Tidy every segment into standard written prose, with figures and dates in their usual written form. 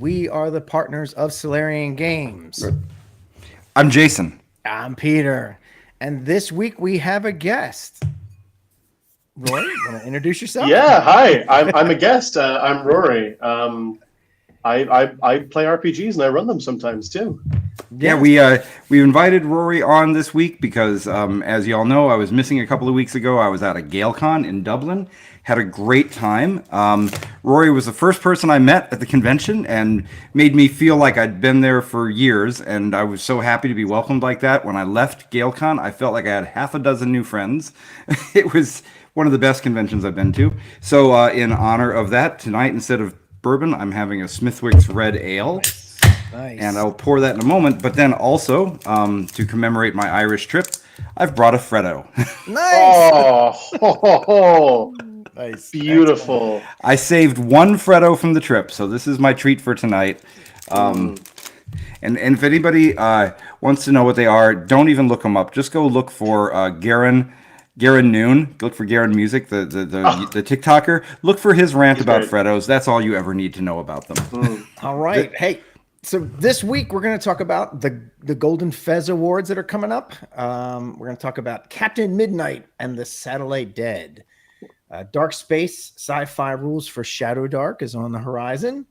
We are the partners of Solarian Games. I'm Jason. I'm Peter. And this week we have a guest. Rory, you want to introduce yourself? Yeah, hi. I'm a guest. I'm Rory. I play RPGs and I run them sometimes too. Yeah, we invited Rory on this week because, as you all know, I was missing a couple of weeks ago. I was at a GaelCon in Dublin. Had a great time. Rory was the first person I met at the convention and made me feel like I'd been there for years. And I was so happy to be welcomed like that. When I left GaelCon, I felt like I had half a dozen new friends. It was one of the best conventions I've been to. So in honor of that, tonight, instead of bourbon, I'm having a Smithwick's Red Ale. Nice. And I'll pour that in a moment. But then also, to commemorate my Irish trip, I've brought a Freddo. Oh, Nice. beautiful. I saved one Freddo from the trip, so this is my treat for tonight. And if anybody wants to know what they are, don't even look them up. Just go look for Garen Noon. Look for Garen Music, the TikToker. Look for his rant about great. Freddos. That's all you ever need to know about them. All right. Hey, so this week we're going to talk about the Golden Fez Awards that are coming up. We're going to talk about Captain Midnight and the Satellite Dead. Dark Space Sci-Fi Rules for Shadow Dark is on the horizon.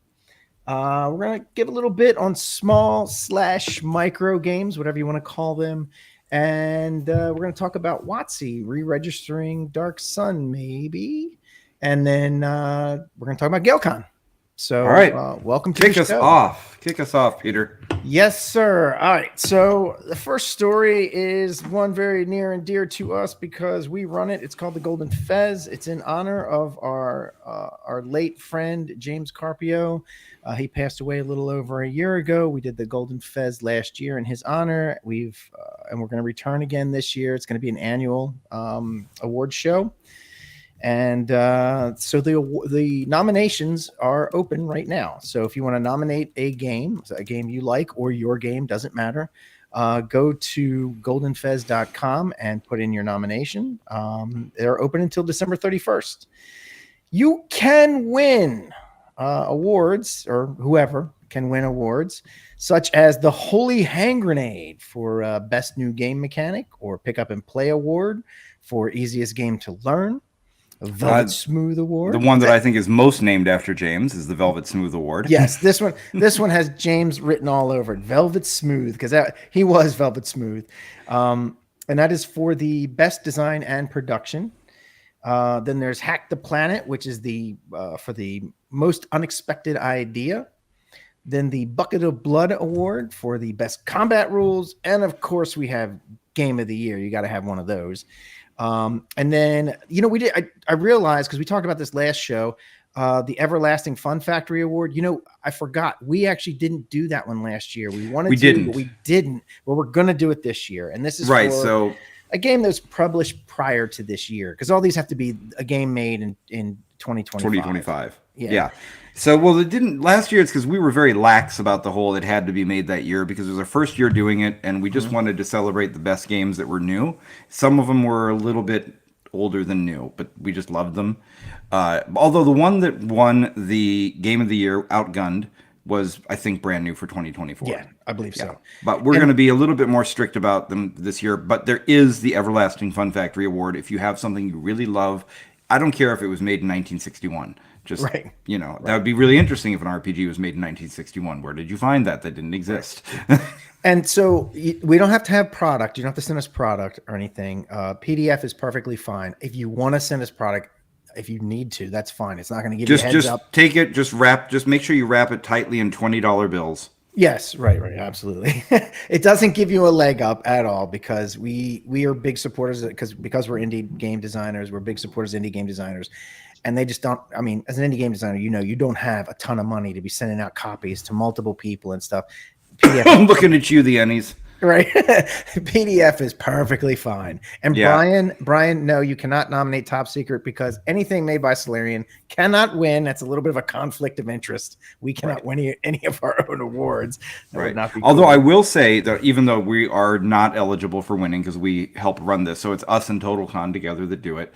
We're going to give a little bit on small/micro games, whatever you want to call them. And we're going to talk about WotC re-registering Dark Sun, maybe. And then we're going to talk about GaelCon. So, All right. Welcome to Kick the us show. off. Kick us off, Peter. Yes, sir. All right. So the first story is one very near and dear to us because we run it. It's called the Golden Fez. It's in honor of our late friend James Carpio. He passed away a little over a year ago. We did the Golden Fez last year in his honor. And we're going to return again this year. It's going to be an annual award show. And so the nominations are open right now. So if you want to nominate a game you like or your game, doesn't matter, go to goldenfez.com and put in your nomination. They're open until December 31st. You can win awards, or whoever can win awards, such as the Holy Hand Grenade for Best New Game Mechanic or Pick Up and Play Award for Easiest Game to Learn. Velvet Smooth Award. The one that I think is most named after James is the Velvet Smooth Award. Yes, this one has James written all over it. Velvet Smooth, because he was Velvet Smooth. And that is for the best design and production. Then there's Hack the Planet, which is for the most unexpected idea. Then the Bucket of Blood Award for the best combat rules. And of course, we have Game of the Year. You got to have one of those. And then, I realized, because we talked about this last show, the Everlasting Fun Factory Award, I forgot. We actually didn't do that one last year. But we didn't. Well, we're going to do it this year. And this is right. For so a game that was published prior to this year, because all these have to be a game made in 2025. Yeah. So, well, it didn't last year. It's because we were very lax about the whole it had to be made that year because it was our first year doing it, and we just wanted to celebrate the best games that were new. Some of them were a little bit older than new, but we just loved them. Although the one that won the Game of the Year, Outgunned, was, I think, brand new for 2024. Yeah, I believe so. But we're going to be a little bit more strict about them this year. But there is the Everlasting Fun Factory Award. If you have something you really love, I don't care if it was made in 1961. Just, right. That would be really interesting if an RPG was made in 1961. Where did you find that? That didn't exist. Right. And so we don't have to have product. You don't have to send us product or anything. PDF is perfectly fine. If you want to send us product, if you need to, that's fine. It's not going to give you a heads up. Just take it, just make sure you wrap it tightly in $20 bills. Yes, right, absolutely. It doesn't give you a leg up at all because we are big supporters because we're indie game designers. We're big supporters of indie game designers. And they just don't, as an indie game designer, you don't have a ton of money to be sending out copies to multiple people and stuff. I'm looking at you, the Ennies. Right. PDF is perfectly fine. And Yeah. Brian, no, you cannot nominate Top Secret because anything made by Solarian cannot win. That's a little bit of a conflict of interest. We cannot win any of our own awards. That would not be Although cool. I will say that even though we are not eligible for winning because we help run this, so it's us and TotalCon together that do it.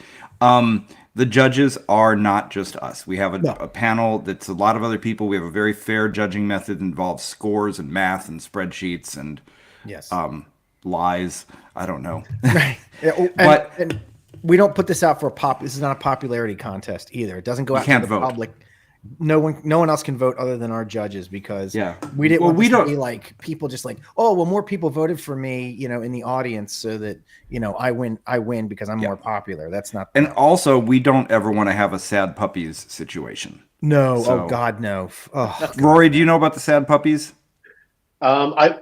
The judges are not just us. We have a panel that's a lot of other people. We have a very fair judging method that involves scores and math and spreadsheets and yes, lies. I don't know. Right. But and we don't put this out for this is not a popularity contest either. It doesn't go out to the public. No one else can vote other than our judges because we didn't want this to be like people just like, oh, well, more people voted for me, in the audience so that, I win because I'm more popular. That's not. And also we don't ever want to have a sad puppies situation. No. So, oh God, no. Oh, God. Rory, do you know about the sad puppies? I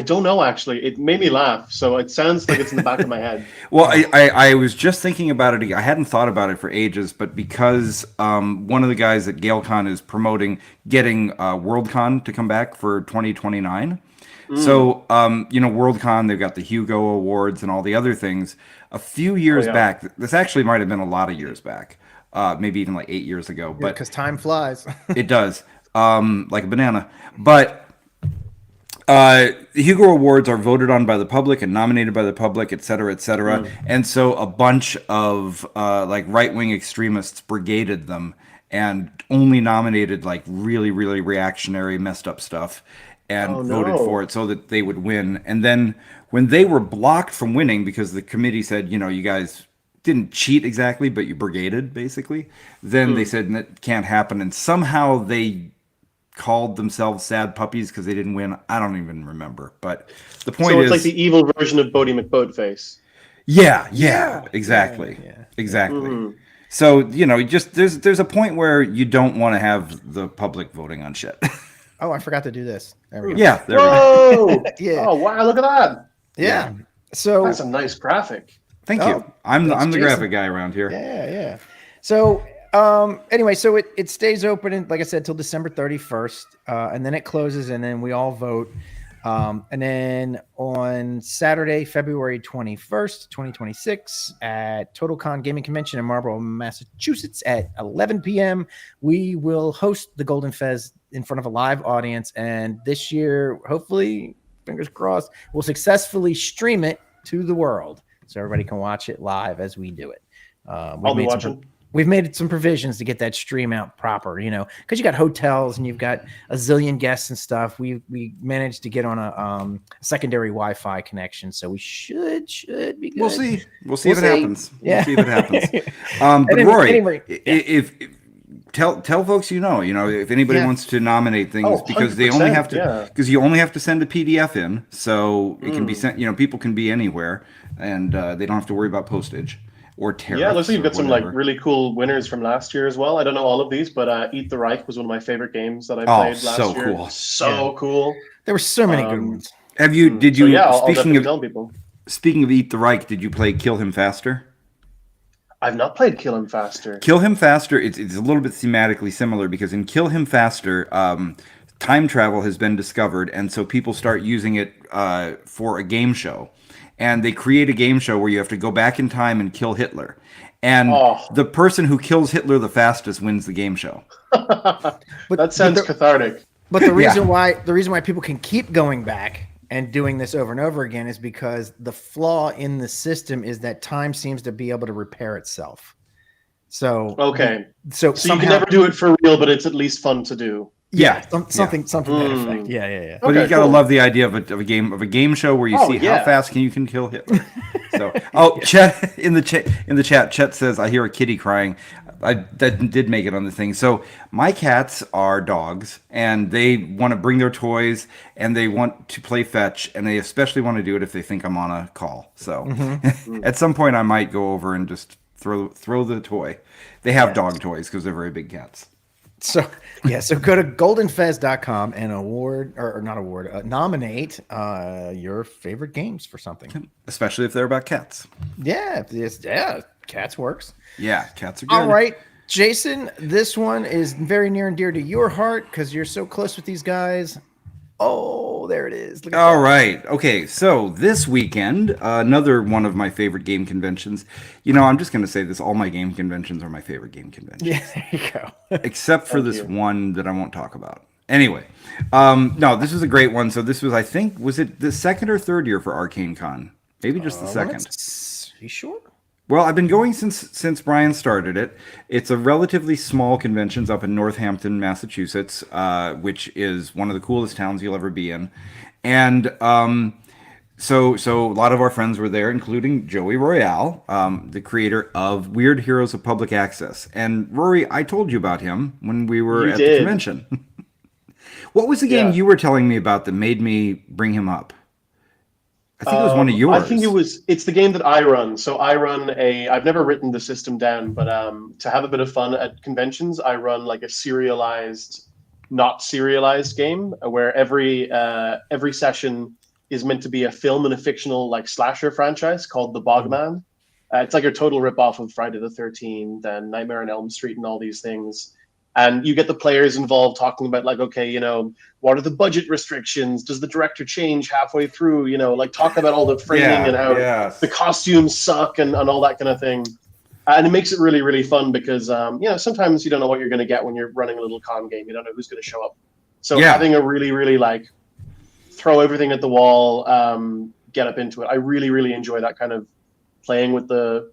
don't know, actually. It made me laugh, so it sounds like it's in the back of my head. Well, I was just thinking about it. I hadn't thought about it for ages, but because one of the guys at GaelCon is promoting getting Worldcon to come back for 2029. So, Worldcon, they've got the Hugo Awards and all the other things. A few years back, this actually might have been a lot of years back, maybe even like 8 years ago. But because time flies. It does, like a banana. But the Hugo Awards are voted on by the public and nominated by the public, et cetera, et cetera. And so a bunch of like right-wing extremists brigaded them and only nominated like really, really reactionary, messed up stuff and voted for it so that they would win. And then when they were blocked from winning because the committee said, you guys didn't cheat exactly, but you brigaded basically, then they said that can't happen. And somehow they called themselves sad puppies because they didn't win. I don't even remember, but the point is, so it's like the evil version of Bodie McBoatface. Yeah, exactly. So just there's a point where you don't want to have the public voting on shit. Oh, I forgot to do this. There we go. Yeah, there Whoa! we go. Yeah. Oh wow, look at that. Yeah. So that's a nice graphic. Thank you. I'm the Jason. graphic guy around here. Yeah. So anyway, so it stays open, and like I said, till December 31st, and then it closes, and then we all vote. And then on Saturday, February 21st, 2026, at TotalCon Gaming Convention in Marlborough, Massachusetts, at 11 p.m., we will host the Golden Fez in front of a live audience. And this year, hopefully, fingers crossed, we'll successfully stream it to the world so everybody can watch it live as we do it. I'll be watching. We've made some provisions to get that stream out proper, because you got hotels and you've got a zillion guests and stuff. We managed to get on a secondary Wi-Fi connection, so we should be good. We'll see if it happens. Yeah. We'll see if it happens. But Rory, if tell folks if anybody wants to nominate things because they only have to because you only have to send a PDF in, so it can be sent. People can be anywhere, and they don't have to worry about postage. Or tariffs. Yeah, looks like you've got some like really cool winners from last year as well. I don't know all of these, but Eat the Reich was one of my favorite games that I played last year. Cool. So cool. There were so many good ones. Speaking of Eat the Reich, did you play Kill Him Faster? I've not played Kill Him Faster. Kill Him Faster, it's a little bit thematically similar because in Kill Him Faster, time travel has been discovered, and so people start using it for a game show. And they create a game show where you have to go back in time and kill Hitler. And the person who kills Hitler the fastest wins the game show. That sounds cathartic. But the reason why people can keep going back and doing this over and over again is because the flaw in the system is that time seems to be able to repair itself. So so you can never do it for real, but it's at least fun to do. Yeah, something to that effect. Yeah. But you gotta love the idea of a game show where you see how fast you can kill Hitler. So, Chet in the chat, Chet says, "I hear a kitty crying." That did make it on the thing. So my cats are dogs, and they want to bring their toys, and they want to play fetch, and they especially want to do it if they think I'm on a call. So at some point, I might go over and just throw the toy. They have dog toys because they're very big cats. So go to goldenfez.com and nominate your favorite games for something. Especially if they're about cats. Yeah, cats works. Yeah, cats are good. All right, Jason, this one is very near and dear to your heart because you're so close with these guys. Oh, Oh, there it is. Look at All that. right. Okay. So this weekend, another one of my favorite game conventions. I'm just going to say this. All my game conventions are my favorite game conventions. Yeah, there you go. Except for Thank this you. one that I won't talk about. Anyway, no, this was a great one. So this was, I think, was it the second or third year for Arcane Con? Maybe just the second. You sure? Well, I've been going since Brian started it. It's a relatively small convention up in Northampton, Massachusetts, which is one of the coolest towns you'll ever be in. And so a lot of our friends were there, including Joey Royale, the creator of Weird Heroes of Public Access. And Rory, I told you about him when we were You at did. the convention. What was the game Yeah. you were telling me about that made me bring him up? I think it was one of yours. I think it's the game that I run. So I've never written the system down, but to have a bit of fun at conventions, I run like a serialized, not serialized game where every session is meant to be a film and a fictional like slasher franchise called The Bogman. It's like a total ripoff of Friday the 13th and Nightmare on Elm Street and all these things. And you get the players involved talking about like, okay, what are the budget restrictions? Does the director change halfway through? Like talk about all the framing and how the costumes suck and all that kind of thing. And it makes it really, really fun because, sometimes you don't know what you're going to get when you're running a little con game. You don't know who's going to show up. So having a really, really like throw everything at the wall, get up into it. I really, really enjoy that kind of playing with the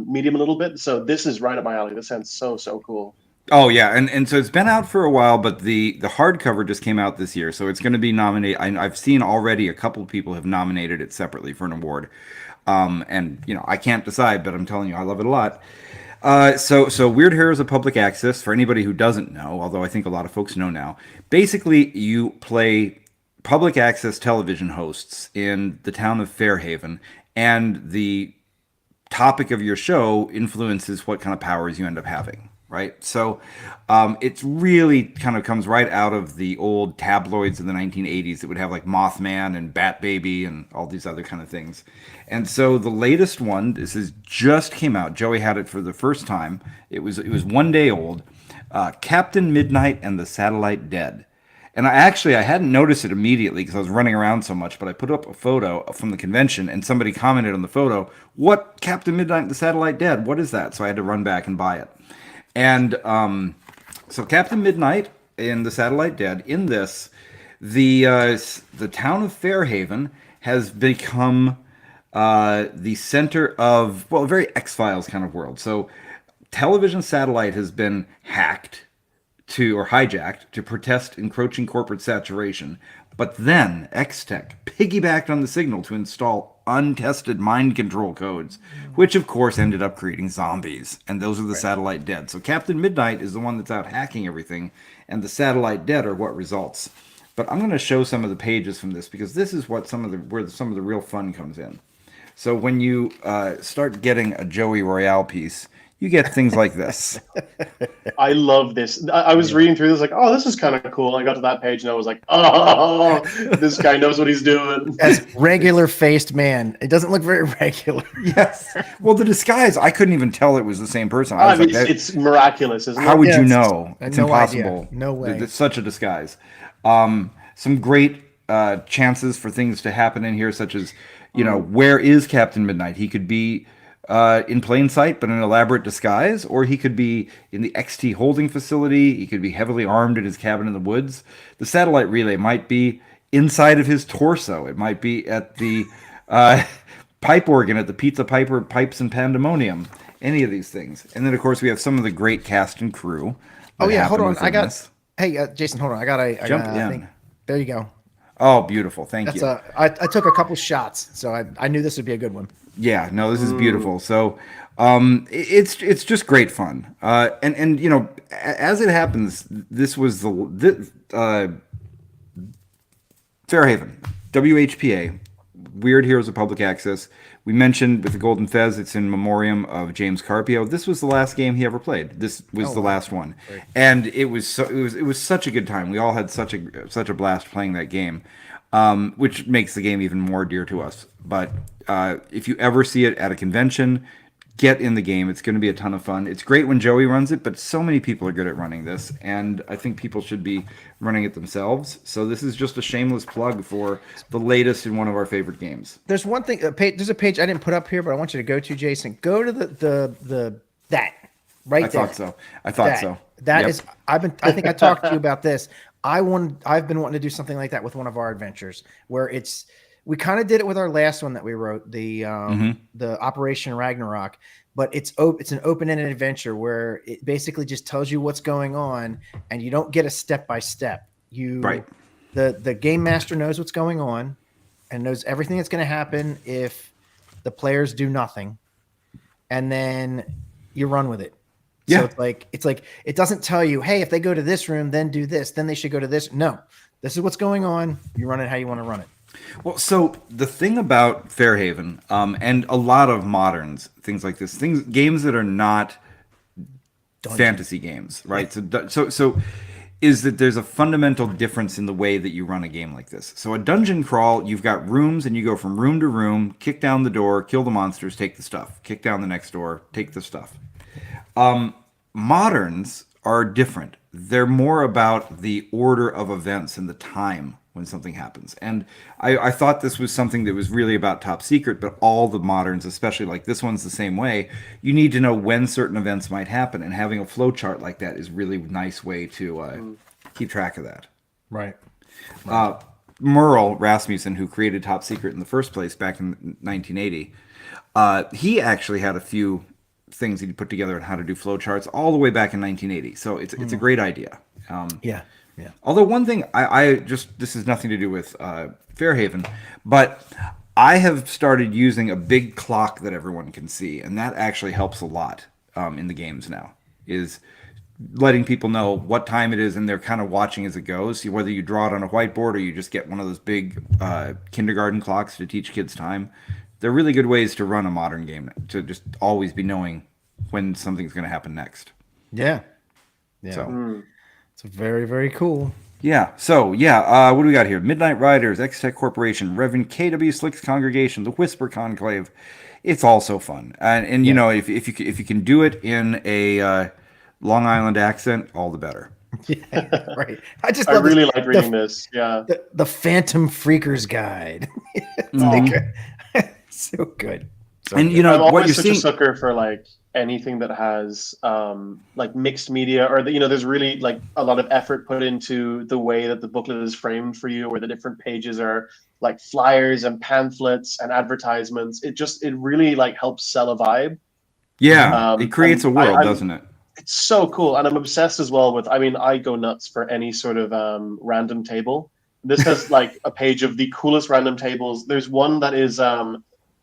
medium a little bit. So this is right up my alley. This sounds so, so cool. Oh yeah, and so it's been out for a while, but the hardcover just came out this year, so it's going to be nominated. I've seen already a couple of people have nominated it separately for an award, and I can't decide, but I'm telling you, I love it a lot. So Weird Heroes of Public Access, for anybody who doesn't know, although I think a lot of folks know now, basically you play public access television hosts in the town of Fairhaven, and the topic of your show influences what kind of powers you end up having. Right, so it's really kind of comes right out of the old tabloids in the 1980s that would have like Mothman and Bat Baby and all these other kind of things. And so the latest one, this is just came out. Joey had it for the first time. It was 1 day old. Captain Midnight and the Satellite Dead. And I hadn't noticed it immediately because I was running around so much, but I put up a photo from the convention and somebody commented on the photo, "What, Captain Midnight and the Satellite Dead? What is that?" So I had to run back and buy it. And so Captain Midnight and the Satellite Dead, in this, the town of Fairhaven has become the center of, a very X-Files kind of world. So television satellite has been hijacked to protest encroaching corporate saturation. But then X-Tech piggybacked on the signal to install untested mind control codes, which of course ended up creating zombies. And those are the Satellite Dead. So Captain Midnight is the one that's out hacking everything, and the Satellite Dead are what results. But I'm going to show some of the pages from this because this is what where some of the real fun comes in. So when you start getting a Joey Royale piece, you get things like this. I love this. I was reading through this like, oh, this is kind of cool. I got to that page and I was like, oh, this guy knows what he's doing. As regular-faced man, it doesn't look very regular. Yes. Well, the disguise, I couldn't even tell it was the same person. I mean, it's miraculous, isn't it? How would you know? It's no impossible. Idea. No way. It's such a disguise. Some great chances for things to happen in here, such as, where is Captain Midnight? He could be in plain sight, but in an elaborate disguise, or he could be in the XT holding facility. He could be heavily armed in his cabin in the woods. The satellite relay might be inside of his torso. It might be at the pipe organ at the Pizza Piper Pipes and Pandemonium. Any of these things. And then, of course, we have some of the great cast and crew. Oh, yeah, hold on. Hey, Jason, hold on. I got in. There you go. Oh, beautiful. Thank you. I took a couple shots, so I knew this would be a good one. Yeah, no, this is beautiful. So it's just great fun. And as it happens, this was Fairhaven, WHPA, Weird Heroes of Public Access. We mentioned with the Golden Fez, it's in memoriam of James Carpio. This was the last game he ever played. This was the last one, and it was such a good time. We all had such a blast playing that game, which makes the game even more dear to us. But if you ever see it at a convention, get in the game. It's going to be a ton of fun. It's great when Joey runs it, but so many people are good at running this, and I think people should be running it themselves. So this is just a shameless plug for the latest in one of our favorite games. There's one thing. There's a page I didn't put up here, but I want you to go to, Jason. Go to the that right there. I thought so. That is. I think I talked to you about this. I've been wanting to do something like that with one of our adventures, where we kind of did it with our last one that we wrote, the Operation Ragnarok, but it's an open-ended adventure where it basically just tells you what's going on, and you don't get a step-by-step. The game master knows what's going on and knows everything that's going to happen if the players do nothing, and then you run with it. Yeah. So it's like it doesn't tell you, hey, if they go to this room, then do this, then they should go to this. No, this is what's going on. You run it how you want to run it. Well, so the thing about Fairhaven, and a lot of moderns, things like this, games that are not fantasy games, right? So is that there's a fundamental difference in the way that you run a game like this. So a dungeon crawl, you've got rooms, and you go from room to room, kick down the door, kill the monsters, take the stuff, kick down the next door, take the stuff. Moderns are different. They're more about the order of events and the time when something happens. And I thought this was something that was really about Top Secret, but all the moderns, especially like this one's the same way. You need to know when certain events might happen, and having a flow chart like that is really a nice way to keep track of that. Right. Merle Rasmussen, who created Top Secret in the first place back in 1980, he actually had a few things he put together on how to do flow charts all the way back in 1980. So it's a great idea. Yeah. Although one thing this has nothing to do with Fairhaven, but I have started using a big clock that everyone can see, and that actually helps a lot in the games now, is letting people know what time it is, and they're kind of watching as it goes. See, whether you draw it on a whiteboard or you just get one of those big kindergarten clocks to teach kids time. They're really good ways to run a modern game, to just always be knowing when something's going to happen next. Yeah. So it's very, very cool. Yeah. So what do we got here? Midnight Riders, X-Tech Corporation, Reverend KW Slick's Congregation, the Whisper Conclave. It's all so fun, and you know, if you can do it in a Long Island accent, all the better. Yeah, right. I really like reading this. Yeah. The Phantom Freakers Guide. It's so good. And you know, I'm always what you're such seeing. a sucker for like anything that has like mixed media, or there's really like a lot of effort put into the way that the booklet is framed for you, where the different pages are like flyers and pamphlets and advertisements. It really like helps sell a vibe. Yeah, it creates a world, doesn't it? It's so cool, and I'm obsessed as well with. I mean, I go nuts for any sort of random table. This has like a page of the coolest random tables. There's one that is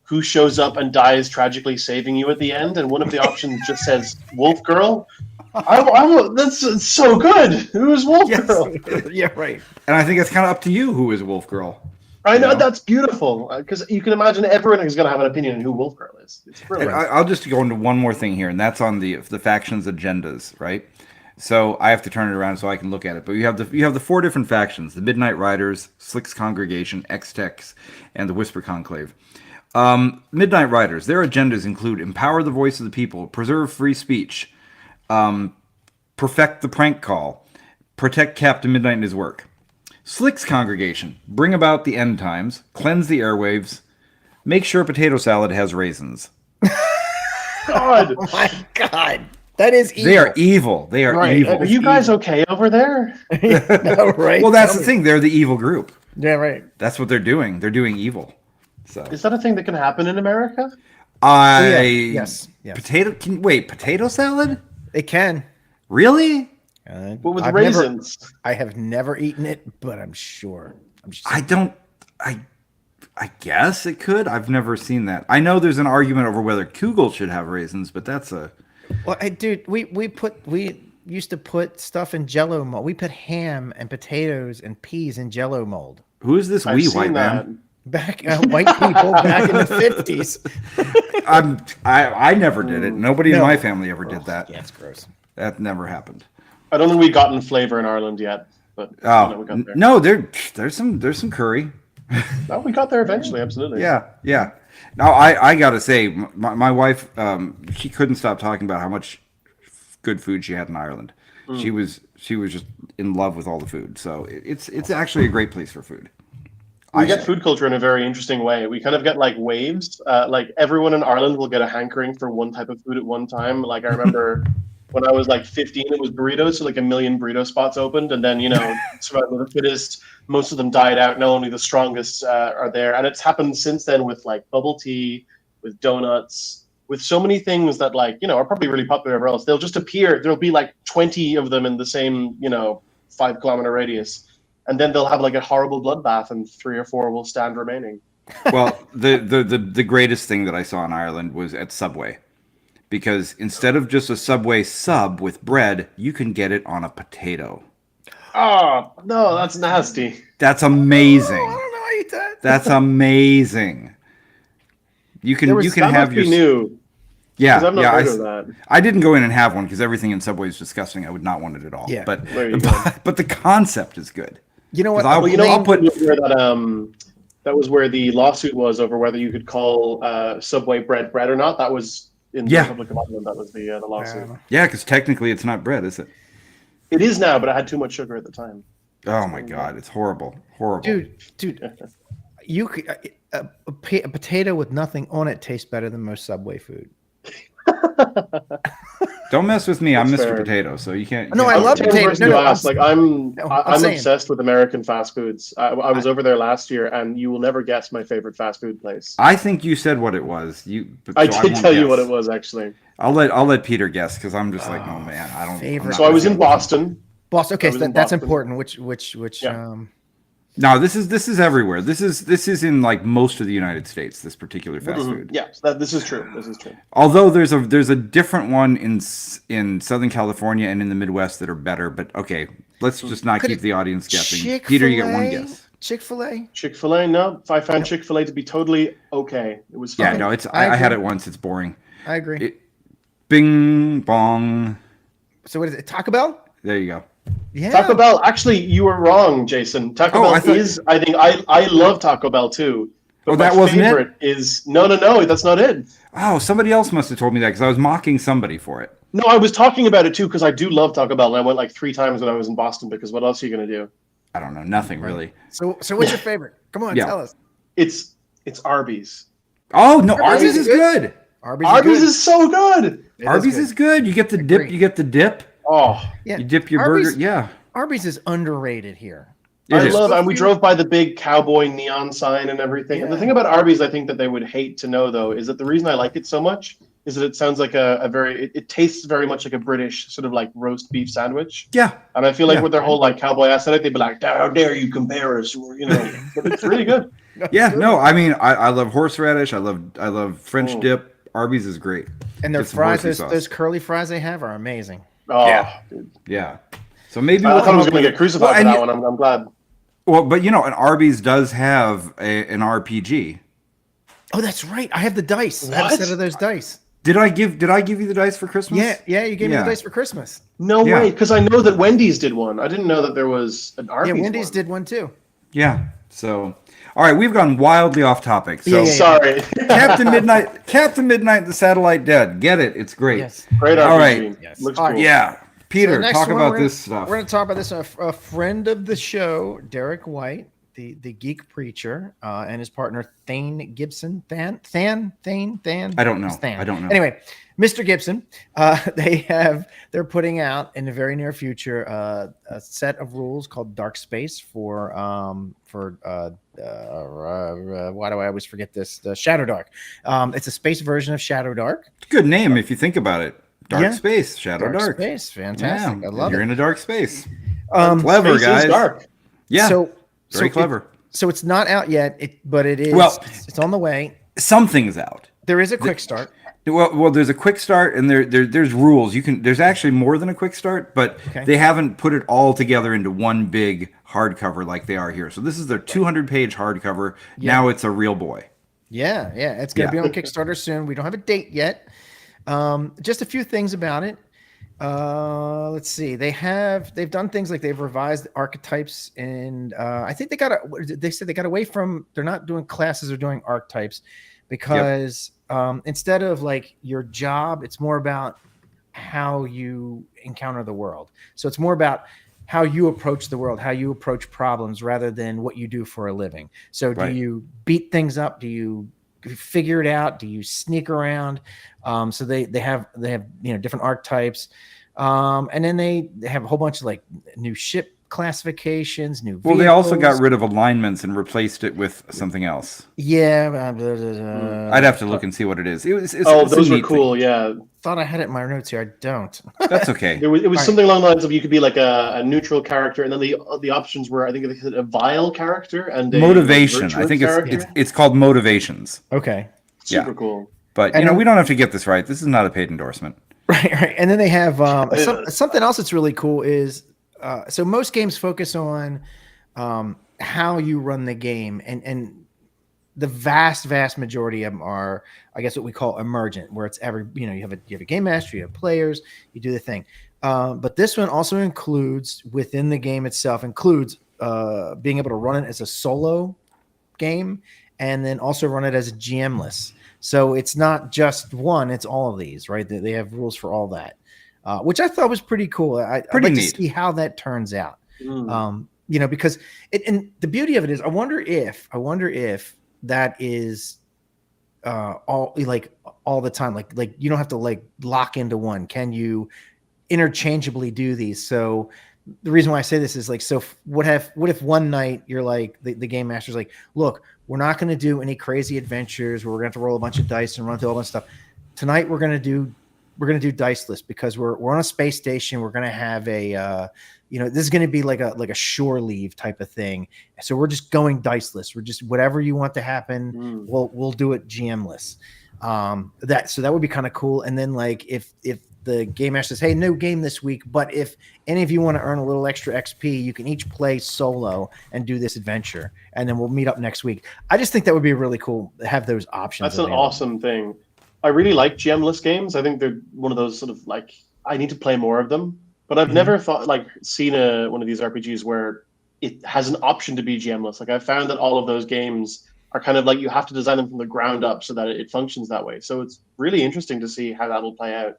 who shows up and dies tragically, saving you at the end, and one of the options just says Wolf Girl. That's so good. Who is Wolf Girl? Yeah, right. And I think it's kind of up to you who is Wolf Girl. I know, that's beautiful, because you can imagine everyone is going to have an opinion on who Wolf Girl is. It's brilliant. I'll just go into one more thing here, and that's on the factions' agendas, right? So I have to turn it around so I can look at it. But you have the four different factions: the Midnight Riders, Slick's Congregation, X-Techs, and the Whisper Conclave. Midnight Riders, their agendas include empower the voice of the people, preserve free speech, perfect the prank call, protect Captain Midnight and his work. Slick's Congregation, bring about the end times, cleanse the airwaves, make sure potato salad has raisins. God. Oh my God. That is evil. They are evil. They are evil. Are you guys okay over there? No, right? Well, that's the thing. They're the evil group. Yeah, right. That's what they're doing. They're doing evil. So is that a thing that can happen in America? Yes. Potato salad? It can. Really? But with raisins. I have never eaten it, but I'm sure. I guess it could. I've never seen that. I know there's an argument over whether Kugel should have raisins, but that's a. Well, dude, we used to put stuff in Jello mold. We put ham and potatoes and peas in Jello mold. Who is this wee white man? Back white people back in the 50s. I never did it. Nobody in my family ever did that. Yeah, it's gross. That never happened. I don't think we've gotten flavor in Ireland yet, but we got there. No, there's some curry. No, we got there eventually, absolutely. Yeah. Now, I gotta say, my wife, she couldn't stop talking about how much good food she had in Ireland. She was just in love with all the food. So it's actually a great place for food. We get food culture in a very interesting way. We kind of get like waves. Like everyone in Ireland will get a hankering for one type of food at one time. Like I remember when I was like 15, it was burritos. So like a million burrito spots opened, and then survival of the fittest. Most of them died out. Now only the strongest are there, and it's happened since then with like bubble tea, with donuts, with so many things that are probably really popular everywhere else. They'll just appear. There'll be like 20 of them in the same 5-kilometer radius. And then they'll have like a horrible bloodbath, and 3 or 4 will stand remaining. Well, the greatest thing that I saw in Ireland was at Subway, because instead of just a Subway sub with bread, you can get it on a potato. Oh no, that's nasty. That's amazing. Oh, I don't know how you eat that. That's amazing. You can have your new. Yeah, I've not heard of that. I didn't go in and have one because everything in Subway is disgusting. I would not want it at all. Yeah, but the concept is good. You know what? I'll put that was where the lawsuit was over whether you could call Subway bread or not. That was in the Republic of Ireland. That was the lawsuit. Yeah, because technically it's not bread, is it? It is now, but it had too much sugar at the time. Oh my God, it's horrible, dude. You could, a potato with nothing on it tastes better than most Subway food. Don't mess with me. I'm That's Mr. fair. Potato, so you can't. No, I love potatoes. I'm I'm saying. obsessed with American fast foods. I was over there last year, and you will never guess my favorite fast food place. I think you said what it was. I did tell you what it was, actually. I'll let Peter guess because I'm just like, oh man, I don't. Favorite. So I was in Boston. Boston. Okay, so that's Boston. important. Which Yeah. No, this is everywhere. This is in like most of the United States. This particular fast food. Yeah, this is true. This is true. Although there's a different one in Southern California and in the Midwest that are better. But okay, let's just not keep the audience guessing. Chick-fil-A? Peter, you get one guess. Chick-fil-A. Chick-fil-A. No, I found Chick-fil-A to be totally okay. It was fine. Yeah, no, I had it once. It's boring. I agree. Bing bong. So what is it? Taco Bell? There you go. Yeah. Taco Bell. Actually, you were wrong, Jason. Taco Bell is. I think I love Taco Bell too. But that wasn't it? Is no. That's not it. Oh, somebody else must have told me that because I was mocking somebody for it. No, I was talking about it too because I do love Taco Bell, and I went like 3 times when I was in Boston. Because what else are you gonna do? I don't know. Nothing really. So what's your favorite? Come on, tell us. It's Arby's. Oh no, Arby's is good. Arby's is so good. Arby's is good. You get the dip. You get the dip. Oh, yeah. You dip your Arby's, burger. Yeah. Arby's is underrated here. And we drove by the big cowboy neon sign and everything. Yeah. And the thing about Arby's, I think that they would hate to know though, is that the reason I like it so much is that it sounds like it tastes very much like a British sort of like roast beef sandwich. Yeah. And I feel like with their whole like cowboy aesthetic, they'd be like, how dare you compare us? But it's really good. Yeah. No, I mean, I love horseradish. I love French dip. Arby's is great. And their fries, those curly fries they have are amazing. Oh, yeah. Dude. Yeah. So maybe I thought I was going to get crucified for that one. I'm glad. Well, but an Arby's does have an RPG. Oh, that's right. I have the dice. I have a set of those dice. Did I give you the dice for Christmas? Yeah, you gave me the dice for Christmas. No way, because I know that Wendy's did one. I didn't know that there was an Arby's. Yeah, Wendy's did one too. Yeah. So, all right, we've gone wildly off topic. So, sorry. Captain Midnight, the Satellite Dead. Get it? It's great. Yes. Great RPG. All right. Yes. Looks cool. Yeah. Peter, So talk about this stuff. We're going to talk about this. A friend of the show, Derek White, the geek preacher, and his partner Thane Gibson. Thane. I don't know. I don't know. Anyway, Mr. Gibson, they're putting out in the very near future a set of rules called Dark Space for why do I always forget this? The Shadow Dark. It's a space version of Shadow Dark. Good name if you think about it. Dark Space, Shadow Dark. Space, fantastic. Yeah, I love it. You're in a dark space. Clever, guys. Dark. Yeah. So very clever. So it's not out yet, but it is. Well, it's on the way. Something's out. There is a quick start. Well, there's a quick start, and there's rules. There's actually more than a quick start, but they haven't put it all together into one big hardcover like they are here. So this is their 200-page hardcover. Yeah. Now it's a real boy. Yeah, it's going to be on Kickstarter soon. We don't have a date yet. Just a few things about it. Let's see. They've done things like they've revised archetypes, and I think they said they got away from. They're not doing classes; they're doing archetypes. because instead of like your job, it's more about how you encounter the world. So it's more about how you approach the world, how you approach problems rather than what you do for a living. So do Right. you beat things up? Do you figure it out? Do you sneak around? So they have different archetypes. And then they have a whole bunch of like new ship classifications, new vehicles. Well, they also got rid of alignments and replaced it with something else. Yeah. I'd have to look and see what it is. It's those a were neat cool. thing. Yeah, Thought I had it in my notes here. I don't. That's okay. it was Right. something along the lines of you could be like a neutral character, and then the options were, I think, a vile character and a Motivation. like, I think character. it's called motivations. Okay. Super cool. But And then- we don't have to get this right. This is not a paid endorsement. Right. And then they have something else that's really cool is so most games focus on how you run the game, and the vast majority of them are, I guess, what we call emergent, where it's you have a game master, you have players, you do the thing. But this one also includes within the game itself being able to run it as a solo game, and then also run it as a GM-less. So it's not just one; it's all of these, right? They have rules for all that, which I thought was pretty cool. I'd like to see how that turns out. Because and the beauty of it is, I wonder if that is all the time. Like you don't have to like lock into one. Can you interchangeably do these? So the reason why I say this is like, so what if one night you're like the game master's like, look, we're not going to do any crazy adventures where we're going to have to roll a bunch of dice and run through all that stuff. Tonight we're going to do diceless because we're on a space station. We're going to have a this is going to be like a shore leave type of thing. So we're just going diceless. We're just whatever you want to happen, we'll do it GM-less. That would be kind of cool. And then like if the game master says, hey, no game this week, but if any of you want to earn a little extra XP, you can each play solo and do this adventure, and then we'll meet up next week. I just think that would be really cool to have those options. That's an awesome thing. I really like GM-less games. I think they're one of those sort of like, I need to play more of them. But I've never seen one of these RPGs where it has an option to be GM-less. Like I found that all of those games are kind of like you have to design them from the ground up so that it functions that way. So it's really interesting to see how that'll play out.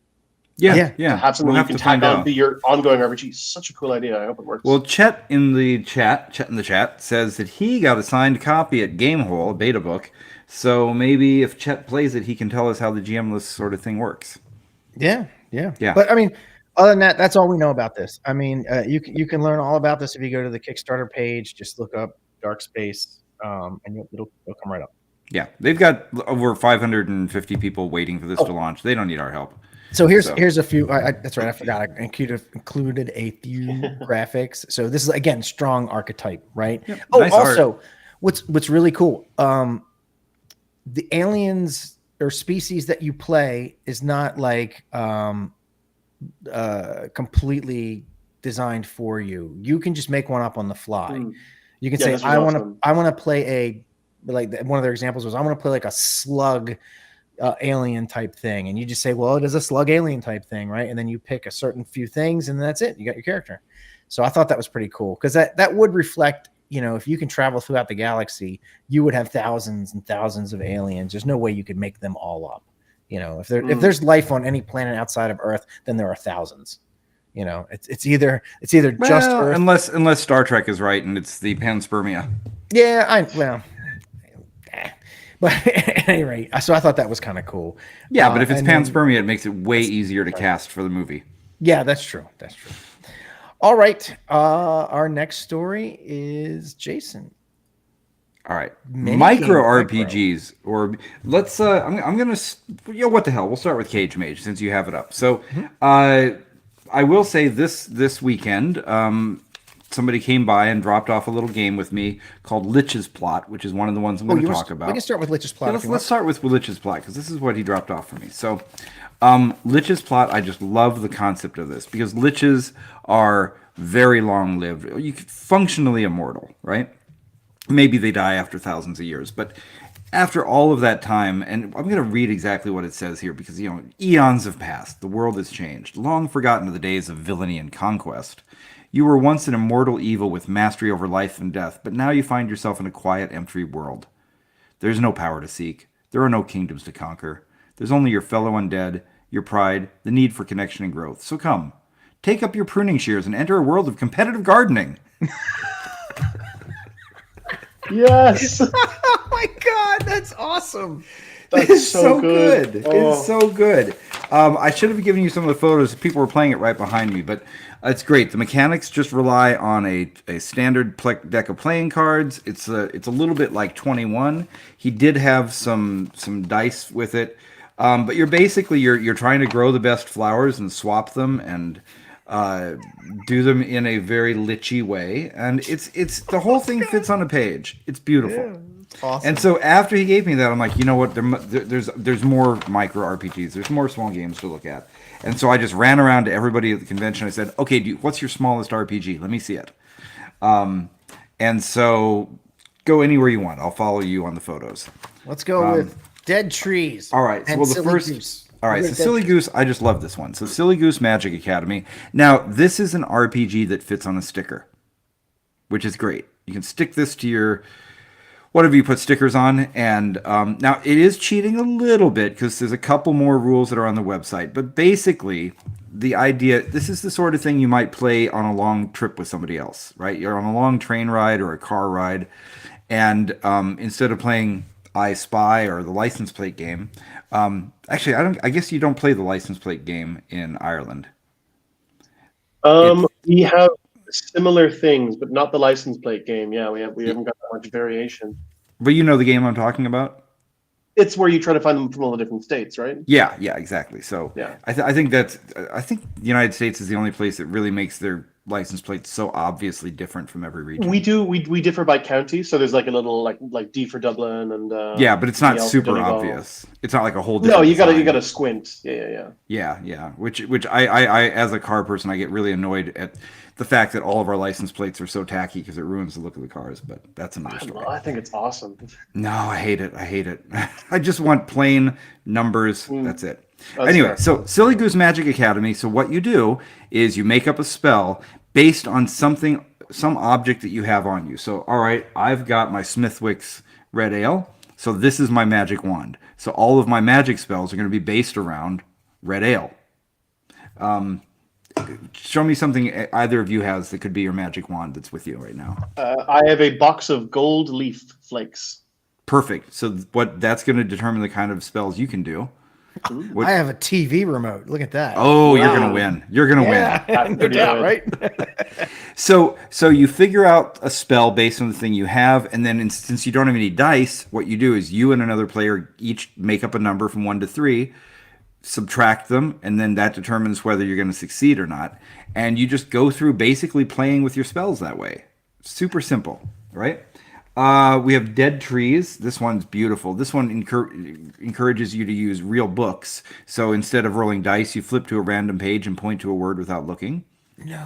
Yeah. To have something you can tack on to your ongoing RPG. Such a cool idea. I hope it works. Well, Chet in the chat says that he got a signed copy at Gamehole, a beta book. So maybe if Chet plays it, he can tell us how the GM-less sort of thing works. Yeah. But I mean, other than that, that's all we know about this. I mean, you can learn all about this if you go to the Kickstarter page. Just look up Dark Space, and it'll come right up. Yeah, they've got over 550 people waiting for this to launch. They don't need our help. So here's a few. That's right. I forgot. I included a few graphics. So this is again strong archetype, right? Yep, oh, nice also, art. what's really cool. The aliens or species that you play is not like completely designed for you. You can just make one up on the fly. You can say, I want to play like one of their examples was, I want to play like a slug alien type thing. And you just say, well, it is a slug alien type thing. Right. And then you pick a certain few things and that's it. You got your character. So I thought that was pretty cool because that would reflect, if you can travel throughout the galaxy, you would have thousands and thousands of aliens. There's no way you could make them all up. If there's life on any planet outside of Earth, then there are thousands. It's either just Earth, unless Star Trek is right and it's the panspermia. Yeah, but at any rate, so I thought that was kind of cool. Yeah, but if it's panspermia, it makes it way easier to cast for the movie. Yeah, that's true. All right, our next story is Jason. All right, micro RPGs, or let's. I'm gonna. What the hell? We'll start with Cage Mage since you have it up. So, I will say this weekend, somebody came by and dropped off a little game with me called Lich's Plot, which is one of the ones I'm going to talk about. We can start with Lich's Plot. Yeah, let's start with Lich's Plot because this is what he dropped off for me. So, Lich's Plot, I just love the concept of this because liches are very long-lived. You could functionally immortal, right? Maybe they die after thousands of years, but after all of that time, and I'm going to read exactly what it says here because, eons have passed. The world has changed. Long forgotten are the days of villainy and conquest. You were once an immortal evil with mastery over life and death, but now you find yourself in a quiet, empty world. There's no power to seek. There are no kingdoms to conquer. There's only your fellow undead, your pride, the need for connection and growth. So come, take up your pruning shears and enter a world of competitive gardening. Yes. Oh my God, that's awesome. That's so good. Oh. It's so good. I should have given you some of the photos. People were playing it right behind me, but it's great. The mechanics just rely on a standard deck of playing cards. It's a little bit like 21. He did have some dice with it, but you're basically you're trying to grow the best flowers and swap them and do them in a very lichy way, and it's the whole thing fits on a page. It's beautiful. Yeah, awesome. And so after he gave me that, I'm like, you know what? There's more micro RPGs. There's more small games to look at. And so I just ran around to everybody at the convention. I said, okay, what's your smallest RPG? Let me see it. And so go anywhere you want. I'll follow you on the photos. Let's go with Dead Trees. All right. And Well, the Silly first. Goose. All right, so Silly Goose, I just love this one. So Silly Goose Magic Academy. Now, this is an RPG that fits on a sticker, which is great. You can stick this to your whatever you put stickers on. And now it is cheating a little bit because there's a couple more rules that are on the website. But basically, the idea, this is the sort of thing you might play on a long trip with somebody else, right? You're on a long train ride or a car ride. And instead of playing I Spy or the license plate game, actually, I guess you don't play the license plate game in Ireland. We have similar things, but not the license plate game. Yeah, we haven't got that much variation. But you know the game I'm talking about? It's where you try to find them from all the different states, right? Yeah, exactly. So yeah. I think the United States is the only place that really makes their license plates so obviously different from every region. We differ by county, so there's like a little like D for Dublin and yeah, but it's not super obvious. It's not like a whole different you gotta squint. Yeah. Which I as a car person, I get really annoyed at the fact that all of our license plates are so tacky because it ruins the look of the cars. But that's another story. I think it's awesome. No, I hate it. I just want plain numbers. That's it. Anyway, fair. So Silly Goose Magic Academy. So what you do is you make up a spell based on some object that you have on you. So, all right, I've got my Smithwick's Red Ale. So this is my magic wand. So all of my magic spells are going to be based around Red Ale. Show me something either of you has that could be your magic wand that's with you right now. I have a box of gold leaf flakes. Perfect. So that's going to determine the kind of spells you can do. I have a TV remote. Look at that. Oh, wow. You're going to win. You're going to win. No doubt, right? So you figure out a spell based on the thing you have, and then since you don't have any dice, what you do is you and another player each make up a number from 1 to 3, subtract them, and then that determines whether you're going to succeed or not. And you just go through basically playing with your spells that way. Super simple, right? We have Dead Trees. This one's beautiful. This one encourages you to use real books. So instead of rolling dice, you flip to a random page and point to a word without looking. No.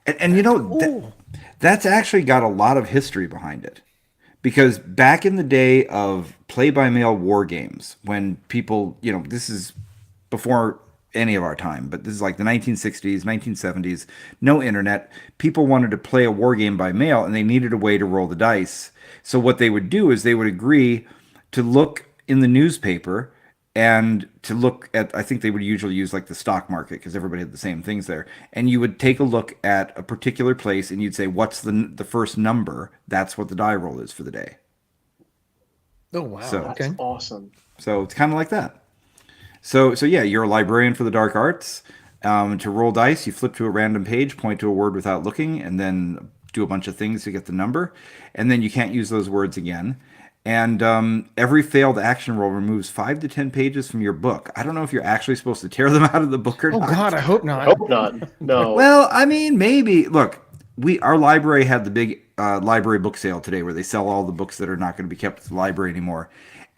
And you know, that's actually got a lot of history behind it. Because back in the day of play-by-mail war games, when people, this is before any of our time, but this is like the 1960s, 1970s, no internet. People wanted to play a war game by mail, and they needed a way to roll the dice. So what they would do is they would agree to look in the newspaper and to look at, I think they would usually use like the stock market because everybody had the same things there. And you would take a look at a particular place and you'd say, what's the first number? That's what the die roll is for the day. Oh, wow. That's awesome. So it's kind of like that. So yeah, you're a librarian for the dark arts. To roll dice, you flip to a random page, point to a word without looking, and then do a bunch of things to get the number. And then you can't use those words again. And every failed action roll removes 5 to 10 pages from your book. I don't know if you're actually supposed to tear them out of the book or not. Oh, God, I hope not. I hope not. No. Well, I mean, maybe. Look, our library had the big library book sale today where they sell all the books that are not going to be kept at the library anymore.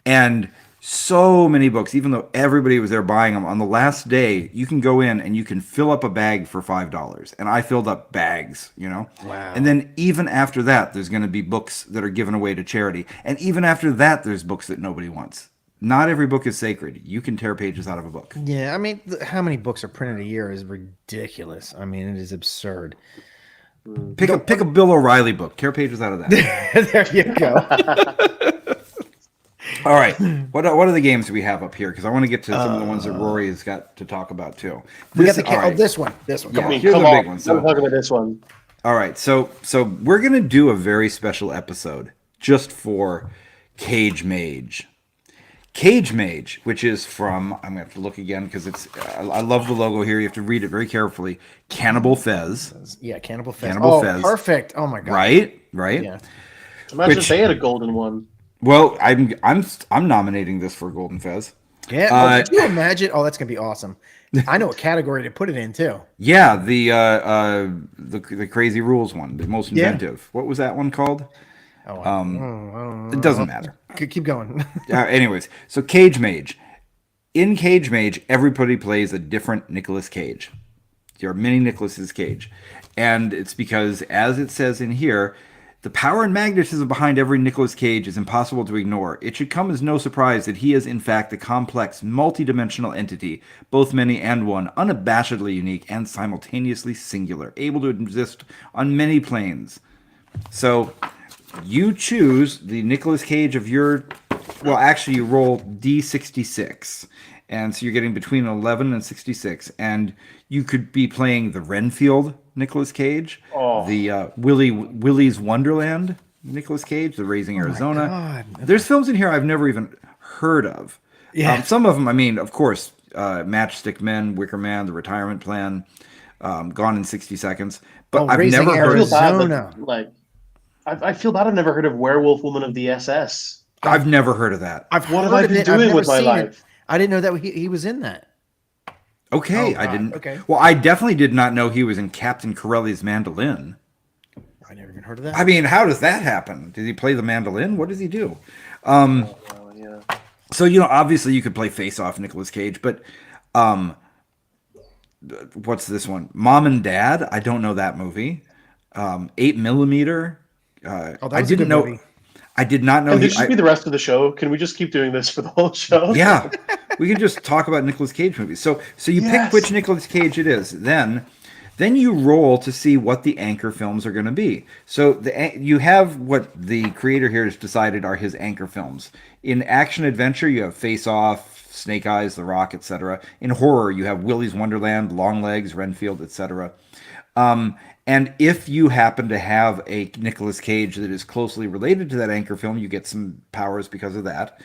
And so many books, even though everybody was there buying them, on the last day, you can go in and you can fill up a bag for $5. And I filled up bags, Wow. And then even after that, there's going to be books that are given away to charity. And even after that, there's books that nobody wants. Not every book is sacred. You can tear pages out of a book. Yeah, I mean, how many books are printed a year is ridiculous. I mean, it is absurd. Pick a Bill O'Reilly book. Tear pages out of that. There you go. All right. What are the games we have up here? Because I want to get to some of the ones that Rory has got to talk about too. We got the all right. this one. Yeah, I mean, here's come the on. big one. So, I'm talking about this one. all right. So we're gonna do a very special episode just for Cage Mage. Cage Mage, which is from, I'm gonna have to look again because I love the logo here. You have to read it very carefully. Cannibal Fez. Yeah, Cannibal Fez. Cannibal Fez. Perfect. Oh my god. Right. Yeah. Imagine if they had a golden one. Well, I'm nominating this for Golden Fez. Yeah. Could you imagine? Oh, that's gonna be awesome. I know what category to put it in too. Yeah, the Crazy Rules one, the most inventive. What was that one called? It doesn't matter. Keep going. Anyways, so Cage Mage. In Cage Mage, everybody plays a different Nicolas Cage. There are many Nicolas Cage. And it's because, as it says in here, the power and magnetism behind every Nicolas Cage is impossible to ignore. It should come as no surprise that he is in fact a complex, multi-dimensional entity, both many and one, unabashedly unique and simultaneously singular, able to exist on many planes. So you choose the Nicolas Cage of your... Well, actually, you roll D66. And so you're getting between 11 and 66. And you could be playing the Renfield Nicolas Cage, the Willy's Wonderland Nicolas Cage, the Raising Arizona. There's films in here I've never even heard of. Yeah. Some of them, I mean, of course, Matchstick Men, Wicker Man, The Retirement Plan, Gone in 60 Seconds. But I've never heard of Arizona. I feel bad I've never heard of Werewolf Woman of the SS. I've never heard of that. What have I been doing with my life? I didn't know that he was in that. Okay, I didn't. Okay. Well, I definitely did not know he was in Captain Corelli's Mandolin. I never even heard of that. I mean, how does that happen? Did he play the mandolin? What does he do? So, obviously you could play Face Off Nicolas Cage, but what's this one? Mom and Dad? I don't know that movie. 8mm. I didn't know. Movie. I did not know. Can this just be the rest of the show? Can we just keep doing this for the whole show? Yeah, we can just talk about Nicolas Cage movies. So you pick which Nicolas Cage it is. Then you roll to see what the anchor films are going to be. So you have what the creator here has decided are his anchor films. In action adventure, you have Face Off, Snake Eyes, The Rock, etc. In horror, you have Willy's Wonderland, Longlegs, Renfield, etc. And if you happen to have a Nicolas Cage that is closely related to that anchor film, you get some powers because of that.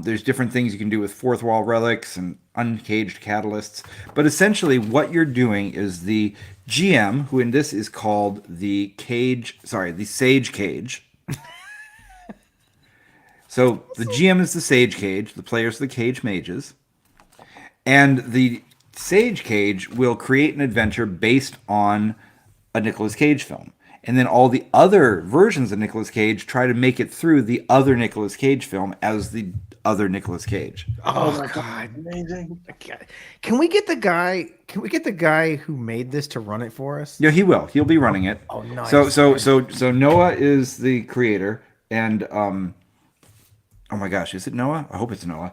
There's different things you can do with fourth wall relics and uncaged catalysts. But essentially what you're doing is the GM, who in this is called the Sage Cage. So the GM is the Sage Cage, the players are the Cage Mages. And the Sage Cage will create an adventure based on a Nicolas Cage film. And then all the other versions of Nicolas Cage try to make it through the other Nicolas Cage film as the other Nicolas Cage. Oh my god, amazing. Can we get the guy who made this to run it for us? Yeah, he will. He'll be running it. Oh, nice. So Noah is the creator, and oh my gosh, is it Noah? I hope it's Noah.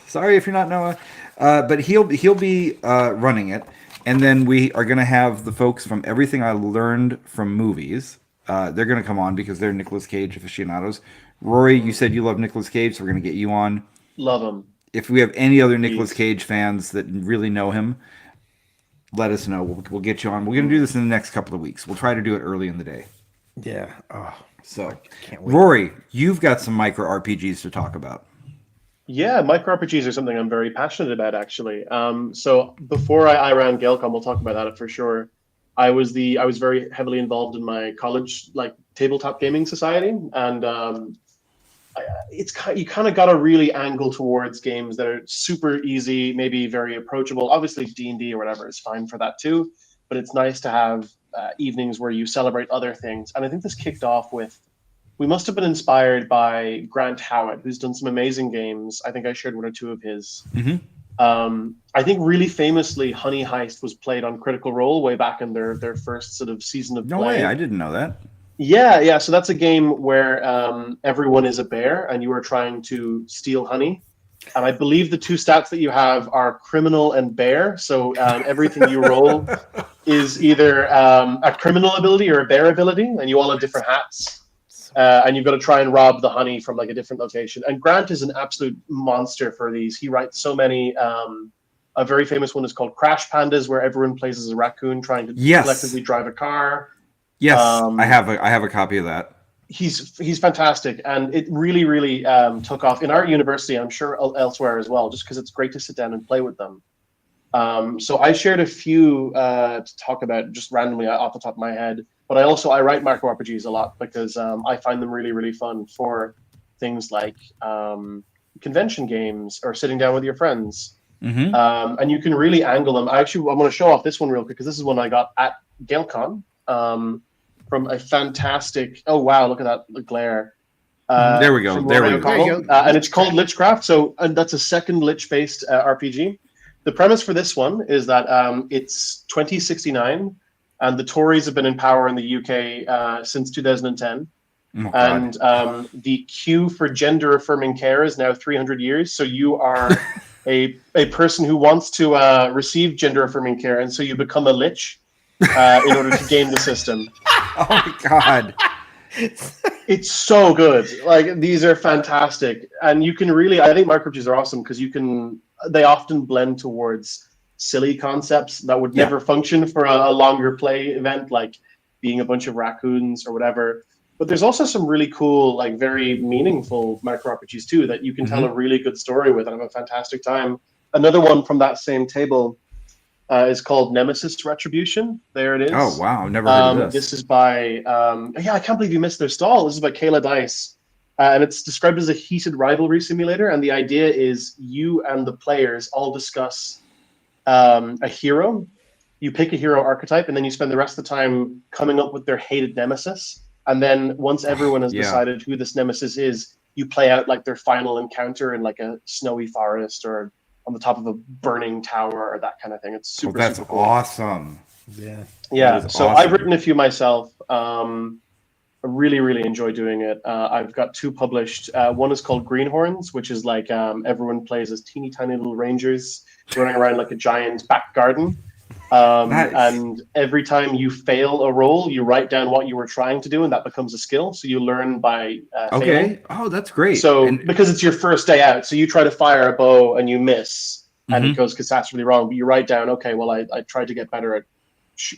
Sorry if you're not Noah. But he'll be running it. And then we are going to have the folks from Everything I Learned from Movies. They're going to come on because they're Nicolas Cage aficionados. Rory, you said you love Nicolas Cage, so we're going to get you on. Love him. If we have any other Nicolas Cage fans that really know him, let us know. We'll get you on. We're going to do this in the next couple of weeks. We'll try to do it early in the day. Yeah. So, can't wait. Rory, you've got some micro RPGs to talk about. Yeah, micro RPGs are something I'm very passionate about, actually. So before I ran GaelCon, we'll talk about that for sure. I was very heavily involved in my college tabletop gaming society, and you kind of got to really angle towards games that are super easy, maybe very approachable. Obviously, D&D or whatever is fine for that too, but it's nice to have evenings where you celebrate other things. And I think this kicked off with. We must have been inspired by Grant Howitt, who's done some amazing games. I think I shared one or two of his. Mm-hmm. I think really famously, Honey Heist was played on Critical Role way back in their first sort of season of play. No way, I didn't know that. Yeah. So that's a game where everyone is a bear and you are trying to steal honey. And I believe the two stats that you have are criminal and bear. So everything you roll is either a criminal ability or a bear ability, and you all have different hats. and you've got to try and rob the honey from like a different location. And Grant is an absolute monster for these. He writes so many. A very famous one is called Crash Pandas, where everyone plays as a raccoon trying to collectively drive a car. Yes, I have a copy of that. He's fantastic, and it really took off in our university. I'm sure elsewhere as well, just because it's great to sit down and play with them. So I shared a few to talk about just randomly off the top of my head. But I write macro RPGs a lot because I find them really fun for things like convention games or sitting down with your friends. And you can really angle them. I'm going to show off this one real quick because this is one I got at GaelCon from a fantastic. Oh wow! Look at that glare. There we go. There we go. And it's called Lichcraft. And that's a second Lich-based RPG. The premise for this one is that it's 2069, and the Tories have been in power in the UK since 2010. Oh, and the queue for gender-affirming care is now 300 years. So you are a person who wants to receive gender-affirming care, and so you become a lich in order to game the system. Oh my god. It's so good. Like, these are fantastic. And you can really, I think micro RPGs are awesome because they often blend towards silly concepts that would never function for a longer play event, like being a bunch of raccoons or whatever. But there's also some really cool, like very meaningful micro RPGs too that you can tell a really good story with and have a fantastic time. Another one from that same table is called Nemesis Retribution. There it is. Oh wow, never heard of this. This is by I can't believe you missed their stall. This is by Kayla Dice, and it's described as a heated rivalry simulator. And the idea is you and the players all discuss a hero. You pick a hero archetype, and then you spend the rest of the time coming up with their hated nemesis. And then once everyone has decided who this nemesis is, you play out like their final encounter in like a snowy forest or on the top of a burning tower or that kind of thing. It's super, that's super cool. Awesome. Yeah. So awesome. I've written a few myself. I really enjoy doing it. I've got two published. One is called Greenhorns, which is like everyone plays as teeny tiny little rangers running around like a giant back garden. Nice. And every time you fail a roll, you write down what you were trying to do, and that becomes a skill. So you learn by failing. Oh, that's great. So because it's your first day out, so you try to fire a bow and you miss, and it goes catastrophically wrong. But you write down, okay, well, I tried to get better at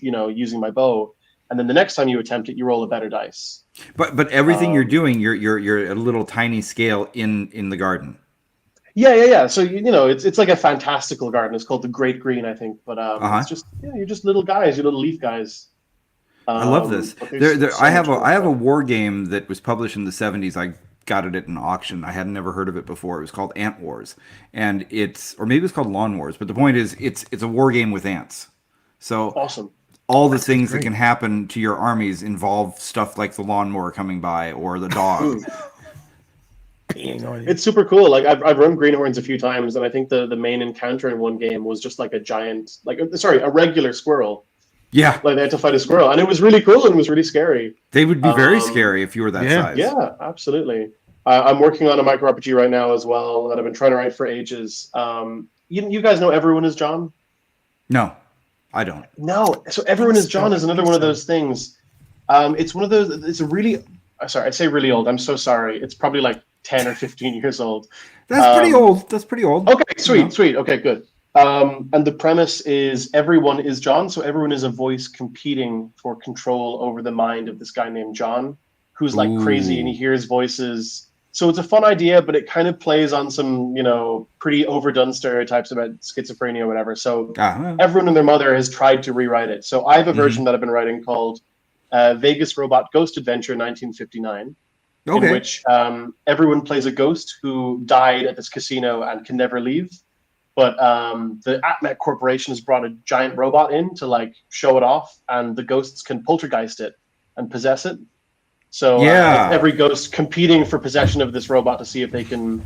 using my bow, and then the next time you attempt it, you roll a better dice. But everything you're doing, you're at a little tiny scale in the garden. Yeah. So it's like a fantastical garden. It's called the Great Green, I think. But it's just you're just little guys, you're little leaf guys. I love this. I have a war game that was published in the 70s. I got it at an auction. I had never heard of it before. It was called Ant Wars, and or maybe it's called Lawn Wars. But the point is, it's a war game with ants. So awesome. All the things that can happen to your armies involve stuff like the lawnmower coming by or the dog. It's super cool. Like I've run Greenhorns a few times, and I think the main encounter in one game was just like a regular squirrel. Yeah, like they had to fight a squirrel, and it was really cool and it was really scary. They would be very scary if you were that size. Yeah, absolutely. I'm working on a micro RPG right now as well that I've been trying to write for ages. You guys know Everyone is John? No, I don't. No, so Everyone is John is another one of those things. It's one of those. It's a really. Sorry, I say really old. I'm so sorry. It's probably like 10 or 15 years old. That's pretty old. That's pretty old. Okay, sweet. Okay, good. And the premise is everyone is John, so everyone is a voice competing for control over the mind of this guy named John, who's like crazy, and he hears voices. So it's a fun idea, but it kind of plays on some, pretty overdone stereotypes about schizophrenia or whatever. So everyone and their mother has tried to rewrite it. So I have a version that I've been writing called Vegas Robot Ghost Adventure 1959. In which everyone plays a ghost who died at this casino and can never leave. But the Atmet Corporation has brought a giant robot in to like show it off, and the ghosts can poltergeist it and possess it. So every ghost competing for possession of this robot to see if they can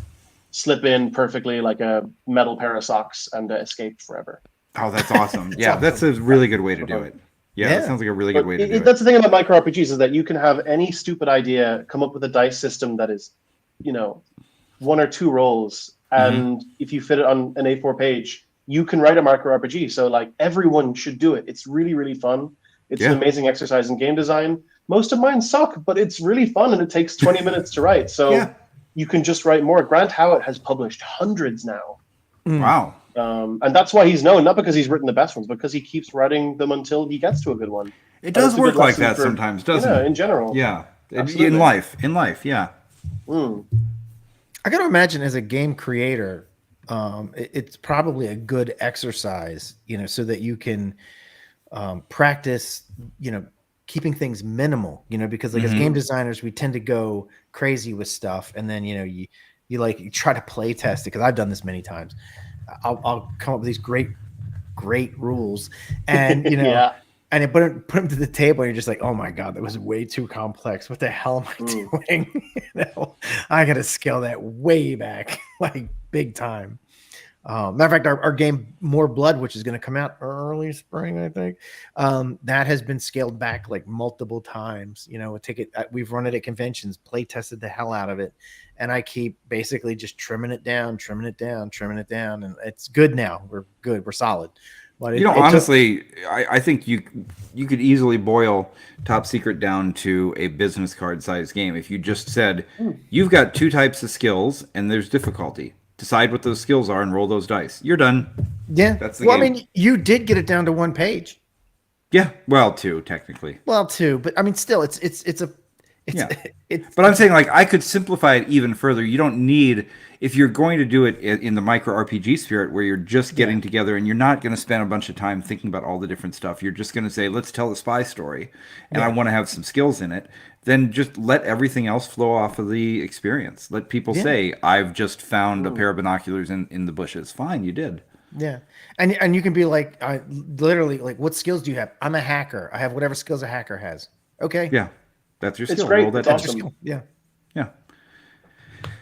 slip in perfectly like a metal pair of socks and escape forever. Oh, that's awesome. Yeah, that's a really good way to do it. Yeah, that sounds like a really good way to do it. That's the thing about micro RPGs is that you can have any stupid idea, come up with a dice system that is, 1 or 2 rolls, and if you fit it on an A4 page, you can write a micro RPG. So like everyone should do it. It's really fun. It's an amazing exercise in game design. most of mine suck, but it's really fun and it takes 20 minutes to write. So Yeah. you can just write more. Grant Howitt has published hundreds now. Wow. And that's why he's known, not because he's written the best ones, because he keeps writing them until he gets to a good one. It does it's a work good like lesson that for- sometimes, doesn't Yeah, it? in general. Yeah. Absolutely. In life, yeah. Mm. I got to imagine as a game creator, it's probably a good exercise, so that you can practice, keeping things minimal, because like as game designers, we tend to go crazy with stuff, and then you try to play test it, because I've done this many times. I'll come up with these great rules, and Yeah. and you put them to the table, and you're just like, oh my god, that was way too complex. What the hell am I doing? I got to scale that way back, like big time. Matter of fact, our game More Blood, which is going to come out early spring, I think, that has been scaled back like multiple times. We've run it at conventions, play tested the hell out of it, and I keep basically just trimming it down, and it's good now. We're good, we're solid. But honestly, I think you could easily boil Top Secret down to a business card size game. If you just said, you've got 2 types of skills and there's difficulty. Decide what those skills are and roll those dice. You're done. Yeah. That's the game. I mean, you did get it down to 1 page. Yeah. Well, 2 technically. Well, 2, but I mean, still, it's but I'm saying, like, I could simplify it even further. You don't need, if you're going to do it in the micro RPG spirit, where you're just getting together and you're not going to spend a bunch of time thinking about all the different stuff. You're just going to say, let's tell the spy story, and I want to have some skills in it. Then just let everything else flow off of the experience. Let people say, I've just found a pair of binoculars in the bushes. Fine, you did. Yeah. And you can be like, literally, like, what skills do you have? I'm a hacker. I have whatever skills a hacker has. Okay. Yeah. That's your skill. It's great. Roll that It's dice. awesome. Skill. Yeah. Yeah.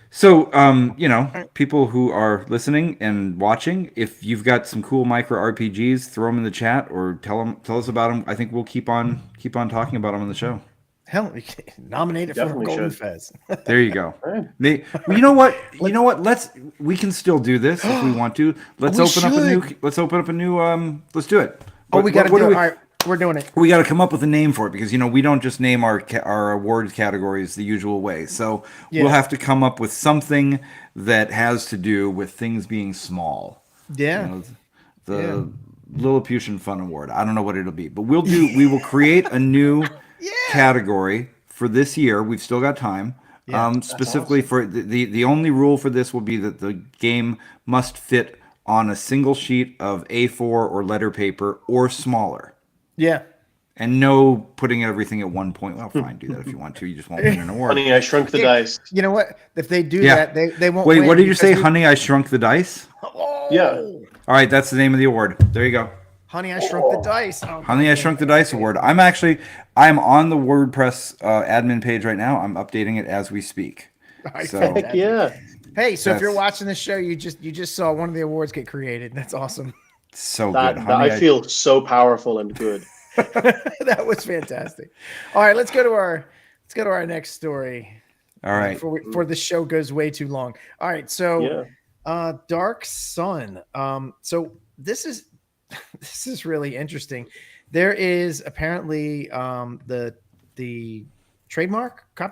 So, people who are listening and watching, if you've got some cool micro RPGs, throw them in the chat or tell us about them. I think we'll keep on talking about them on the show. Hell, we can nominate it Definitely for Golden should. Fez. There you go. Right. Well, you know what? We can still do this if we want to. Let's open up a new. Let's do it. We got to do it. All right, we're doing it. We got to come up with a name for it, because we don't just name our award categories the usual way. So we'll have to come up with something that has to do with things being small. Yeah. The Lilliputian Fun Award. I don't know what it'll be, but we will create a new category for this year. We've still got time. Specifically for the only rule for this will be that the game must fit on a single sheet of A4 or letter paper or smaller. Yeah. And no putting everything at one point. Well, fine, do that if you want to. You just won't win an award. Honey, I Shrunk the Dice. You know what? If they do that, they won't Wait, win. what did you say? Honey, I Shrunk the Dice? Yeah. All right, that's the name of the award. There you go. Honey, I Shrunk the Dice. Oh, Honey, I Shrunk the Dice Award. I'm on the WordPress admin page right now. I'm updating it as we speak. So, Heck yeah. Hey, so if you're watching the show, you just saw one of the awards get created. That's awesome. so That, good. that Honey, I feel so powerful and good. That was fantastic. All right, let's go to our next story. All right. Before the show goes way too long. All right, so Dark Sun. So this is really interesting. There is apparently the trademark for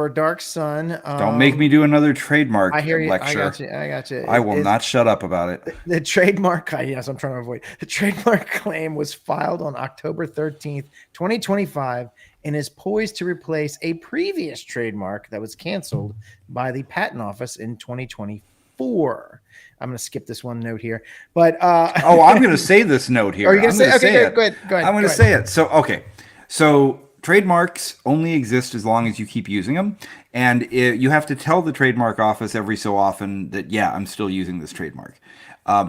Dark Sun. Don't make me do another trademark lecture. I got you. I will not shut up about it. The trademark, yes, I'm trying to avoid. The trademark claim was filed on October 13th, 2025, and is poised to replace a previous trademark that was canceled by the Patent Office in 2024. I'm going to skip this one note here, but I'm going to say this note here. Are you going to say? Okay, go ahead. I'm going to say it. So trademarks only exist as long as you keep using them, and you have to tell the trademark office every so often that I'm still using this trademark.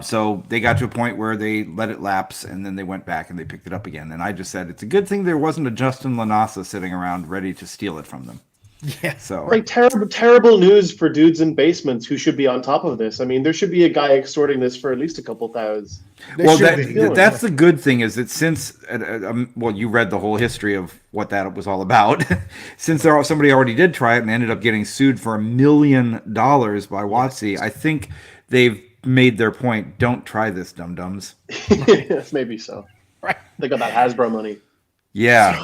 So they got to a point where they let it lapse, and then they went back and they picked it up again. And I just said it's a good thing there wasn't a Justin Lanasa sitting around ready to steal it from them. Yeah. So Like terrible news for dudes in basements who should be on top of this. I mean, there should be a guy extorting this for at least a couple thousand. Well, that's the good thing is that since you read the whole history of what that was all about. Since somebody already did try it and ended up getting sued for $1 million by WotC, I think they've made their point. Don't try this, dum-dums. Maybe so. They got that Hasbro money. Yeah.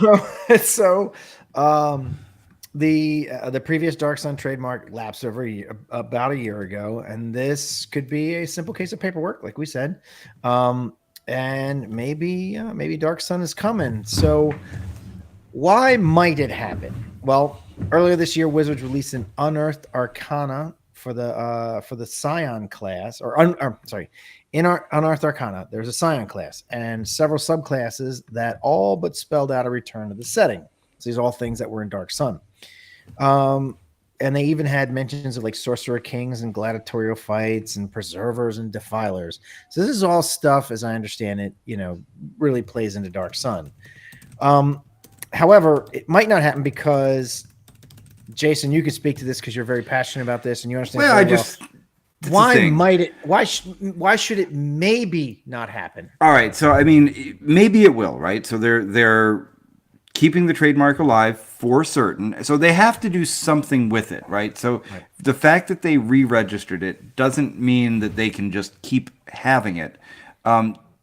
The previous Dark Sun trademark lapsed about a year ago, and this could be a simple case of paperwork, like we said. And maybe Dark Sun is coming. So why might it happen? Well, earlier this year, Wizards released an Unearthed Arcana for the Scion class, in our Unearthed Arcana, there's a Scion class and several subclasses that all but spelled out a return to the setting. So these are all things that were in Dark Sun. And they even had mentions of like Sorcerer Kings and gladiatorial fights and Preservers and Defilers. So this is all stuff, as I understand it, really plays into Dark Sun. However, it might not happen because, Jason, you could speak to this because you're very passionate about this and you understand. Well, why might it? Why should it maybe not happen? All right, so I mean, maybe it will, right? So they're keeping the trademark alive for certain, so they have to do something with it, right? So the fact that they re-registered it doesn't mean that they can just keep having it.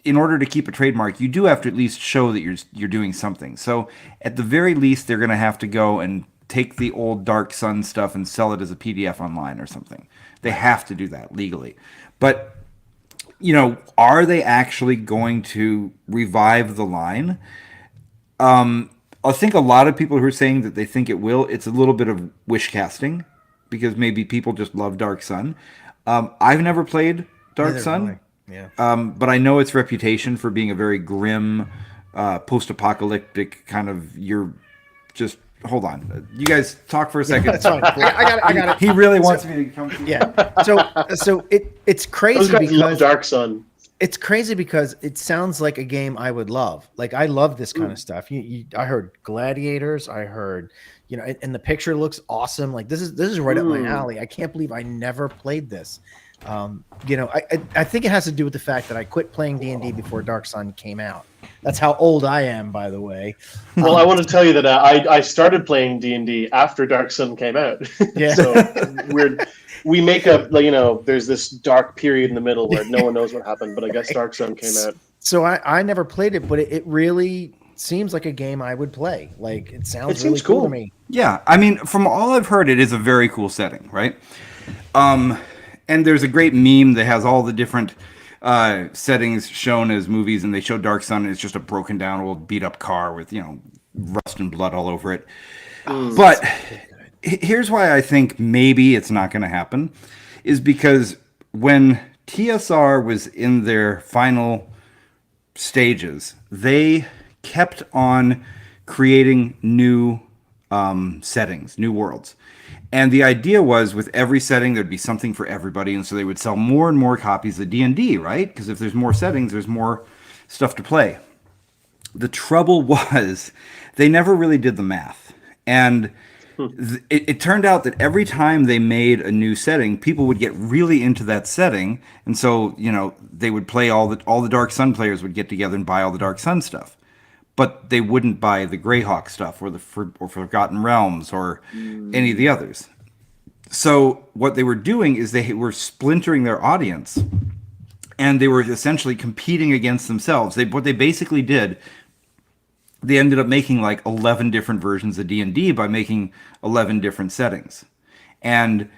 In order to keep a trademark, you do have to at least show that you're doing something. So at the very least, they're going to have to go and take the old Dark Sun stuff and sell it as a PDF online or something. They have to do that legally. But, are they actually going to revive the line? I think a lot of people who are saying that they think it will, it's a little bit of wish casting because maybe people just love Dark Sun. I've never played Dark Sun. Yeah. But I know its reputation for being a very grim, post-apocalyptic kind of, hold on. You guys talk for a second. That's fine. I got it. He really wants me to come to you. Yeah. So it's crazy Those guys because love Dark Sun. It's crazy because it sounds like a game I would love. Like I love this kind of stuff. I heard Gladiators. I heard, and the picture looks awesome. Like this is right up my alley. I can't believe I never played this. I think it has to do with the fact that I quit playing D&D before Dark Sun came out. That's how old I am, by the way. Well, I want to tell you that I started playing D&D after Dark Sun came out. Yeah. So we make up, there's this dark period in the middle where no one knows what happened, but I guess Dark Sun came out. So I never played it, but it really seems like a game I would play. Like it sounds really cool to me. Yeah, I mean, from all I've heard, it is a very cool setting, right? And there's a great meme that has all the different settings shown as movies, and they show Dark Sun, and it's just a broken down old beat up car with rust and blood all over it. But here's why I think maybe it's not going to happen, is because when TSR was in their final stages, they kept on creating new settings, new worlds. And the idea was with every setting, there'd be something for everybody. And so they would sell more and more copies of D&D, right? Because if there's more settings, there's more stuff to play. The trouble was they never really did the math. And it turned out that every time they made a new setting, people would get really into that setting. And so, they would play all the Dark Sun players would get together and buy all the Dark Sun stuff. But they wouldn't buy the Greyhawk stuff or or Forgotten Realms or any of the others. So what they were doing is they were splintering their audience, and they were essentially competing against themselves. What they basically did, they ended up making like 11 different versions of D&D by making 11 different settings. And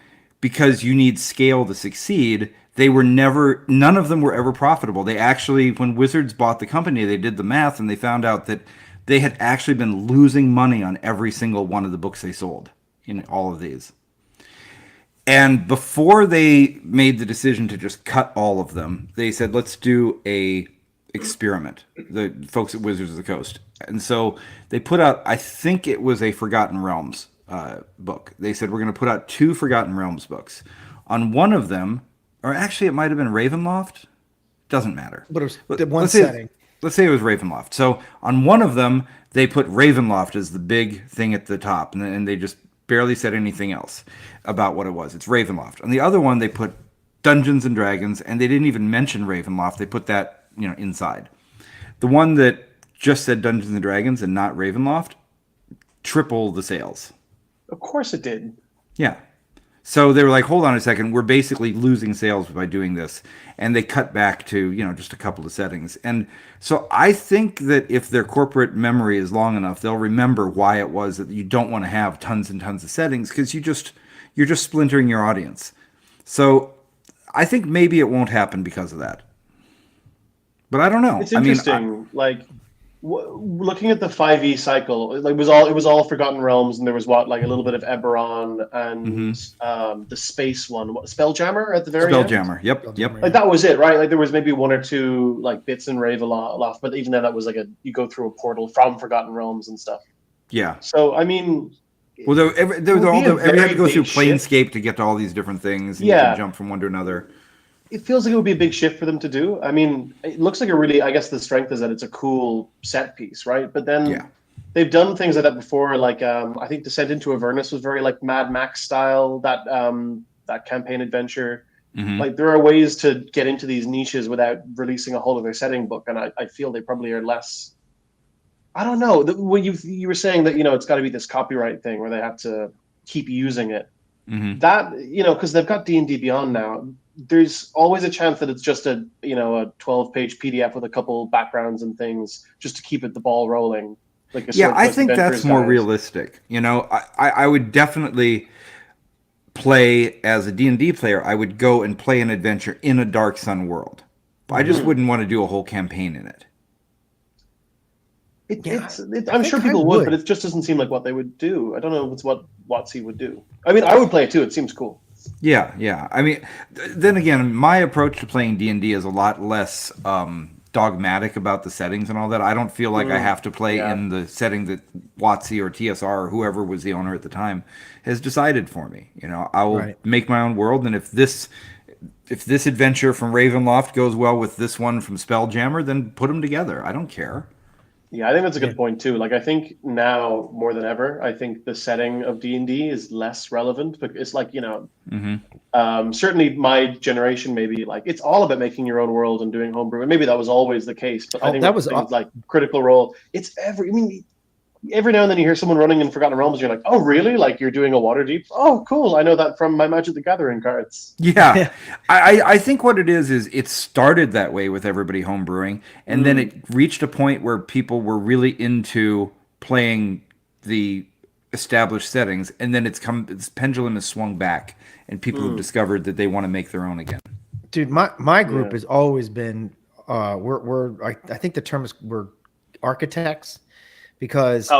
because you need scale to succeed, none of them were ever profitable. They actually, when Wizards bought the company, they did the math and they found out that they had actually been losing money on every single one of the books they sold in all of these. And before they made the decision to just cut all of them, they said, let's do a experiment, the folks at Wizards of the Coast. And so they put out, I think it was a Forgotten Realms book. They said, we're going to put out 2 Forgotten Realms books. On one of them, or actually, it might have been Ravenloft. Doesn't matter. But it was the one setting. Let's say it was Ravenloft. So on one of them, they put Ravenloft as the big thing at the top, and they just barely said anything else about what it was. It's Ravenloft. On the other one, they put Dungeons and Dragons, and they didn't even mention Ravenloft. They put that inside. The one that just said Dungeons and Dragons and not Ravenloft, triple the sales. Of course it did. Yeah. So they were like, hold on a second, we're basically losing sales by doing this. And they cut back to, just a couple of settings. And so I think that if their corporate memory is long enough, they'll remember why it was that you don't want to have tons and tons of settings, because you're just splintering your audience. So I think maybe it won't happen because of that. But I don't know. It's interesting. Looking at the 5e cycle, it was all Forgotten Realms, and there was a little bit of Eberron and the space one, Spelljammer at the very end. Spelljammer, yep. Like that was it, right? Like there was maybe one or two bits in Ravenloft, but even then that was you go through a portal from Forgotten Realms and stuff. Yeah. So I mean, well, everybody had to go through Planescape to get to all these different things. And you can jump from one to another. It feels like it would be a big shift for them to do. I mean, it looks like I guess the strength is that it's a cool set piece, right? But then they've done things like that before. I think Descent into Avernus was very Mad Max style, that campaign adventure. Mm-hmm. There are ways to get into these niches without releasing a whole other setting book. And I feel they probably are less, I don't know. When you were saying that, it's got to be this copyright thing where they have to keep using it. Mm-hmm. That, because they've got D&D Beyond now, there's always a chance that it's just a 12-page PDF with a couple backgrounds and things just to keep the ball rolling. I think that's more realistic. I would definitely play as a D&D player. I would go and play an adventure in a Dark Sun world. Mm-hmm. I just wouldn't want to do a whole campaign in it. I'm sure people would, but it just doesn't seem like what they would do. I don't know if it's what WotC would do. I mean, I would play it too. It seems cool. Yeah. I mean, then again, my approach to playing D&D is a lot less dogmatic about the settings and all that. I don't feel like I have to play in the setting that WotC or TSR or whoever was the owner at the time has decided for me. I will make my own world, and if this adventure from Ravenloft goes well with this one from Spelljammer, then put them together. I don't care. Yeah, I think that's a good point too. I think now more than ever, I think the setting of D&D is less relevant. But it's certainly my generation, maybe it's all about making your own world and doing homebrew. And maybe that was always the case. But I think that was things Critical Role. It's every now and then you hear someone running in Forgotten Realms, and you're like, oh, really? You're doing a Waterdeep? Oh, cool. I know that from my Magic the Gathering cards. Yeah. I think what it is it started that way with everybody homebrewing, and then it reached a point where people were really into playing the established settings, and then this pendulum has swung back, and people have discovered that they want to make their own again. Dude, my group has always been, I think the term is we're architects. Because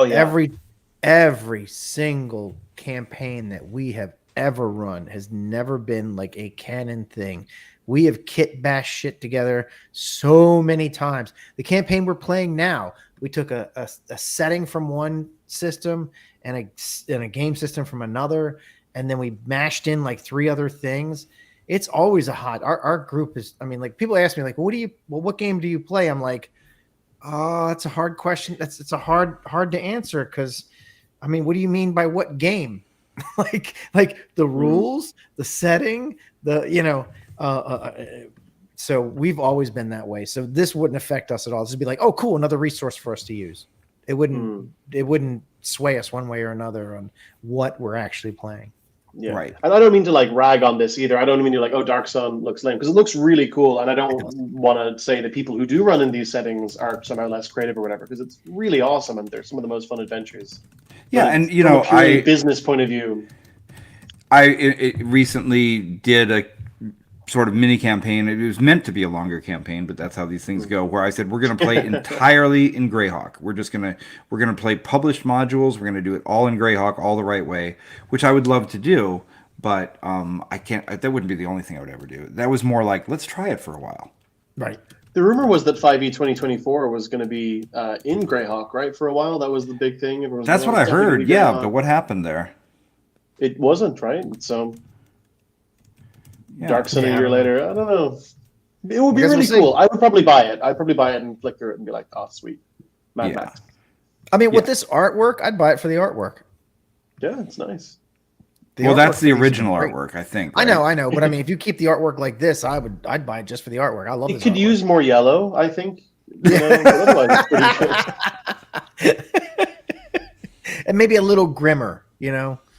every single campaign that we have ever run has never been a canon thing. We have kit bashed shit together so many times. The campaign we're playing now, we took a setting from one system and a game system from another, and then we mashed in 3 other things. It's always our group is. I mean, people ask me what game do you play? I'm like, oh, that's a hard question. It's a hard to answer, because I mean, what do you mean by what game? like the rules, the setting, so we've always been that way. So this wouldn't affect us at all. This would be oh, cool, another resource for us to use. It wouldn't sway us one way or another on what we're actually playing. Yeah, right. And I don't mean to rag on this either. I don't mean to oh, Dark Sun looks lame, because it looks really cool, and I don't want to say that people who do run in these settings are somehow less creative or whatever, because it's really awesome and they're some of the most fun adventures. Yeah, and from a business point of view, I recently did a sort of mini campaign. It was meant to be a longer campaign, but that's how these things go. Where I said we're going to play entirely in Greyhawk. We're going to play published modules. We're going to do it all in Greyhawk, all the right way, which I would love to do, but I can't. That wouldn't be the only thing I would ever do. That was more let's try it for a while. Right. The rumor was that 5e 2024 was going to be in Greyhawk, right? For a while, that was the big thing. That's what I heard. Yeah, but what happened there? It wasn't, right? So. Yeah. Dark Sun a year later. I don't know. It would be really cool. I would probably buy it. I'd probably buy it and flick through it and be like, oh, sweet. Mad Max. I mean, with this artwork, I'd buy it for the artwork. Yeah, it's nice. That's the original artwork, I think. Right? I know. But I mean, if you keep the artwork like this, I'd buy it just for the artwork. I love it. It could use more yellow, I think. Otherwise it's pretty good. And maybe a little grimmer,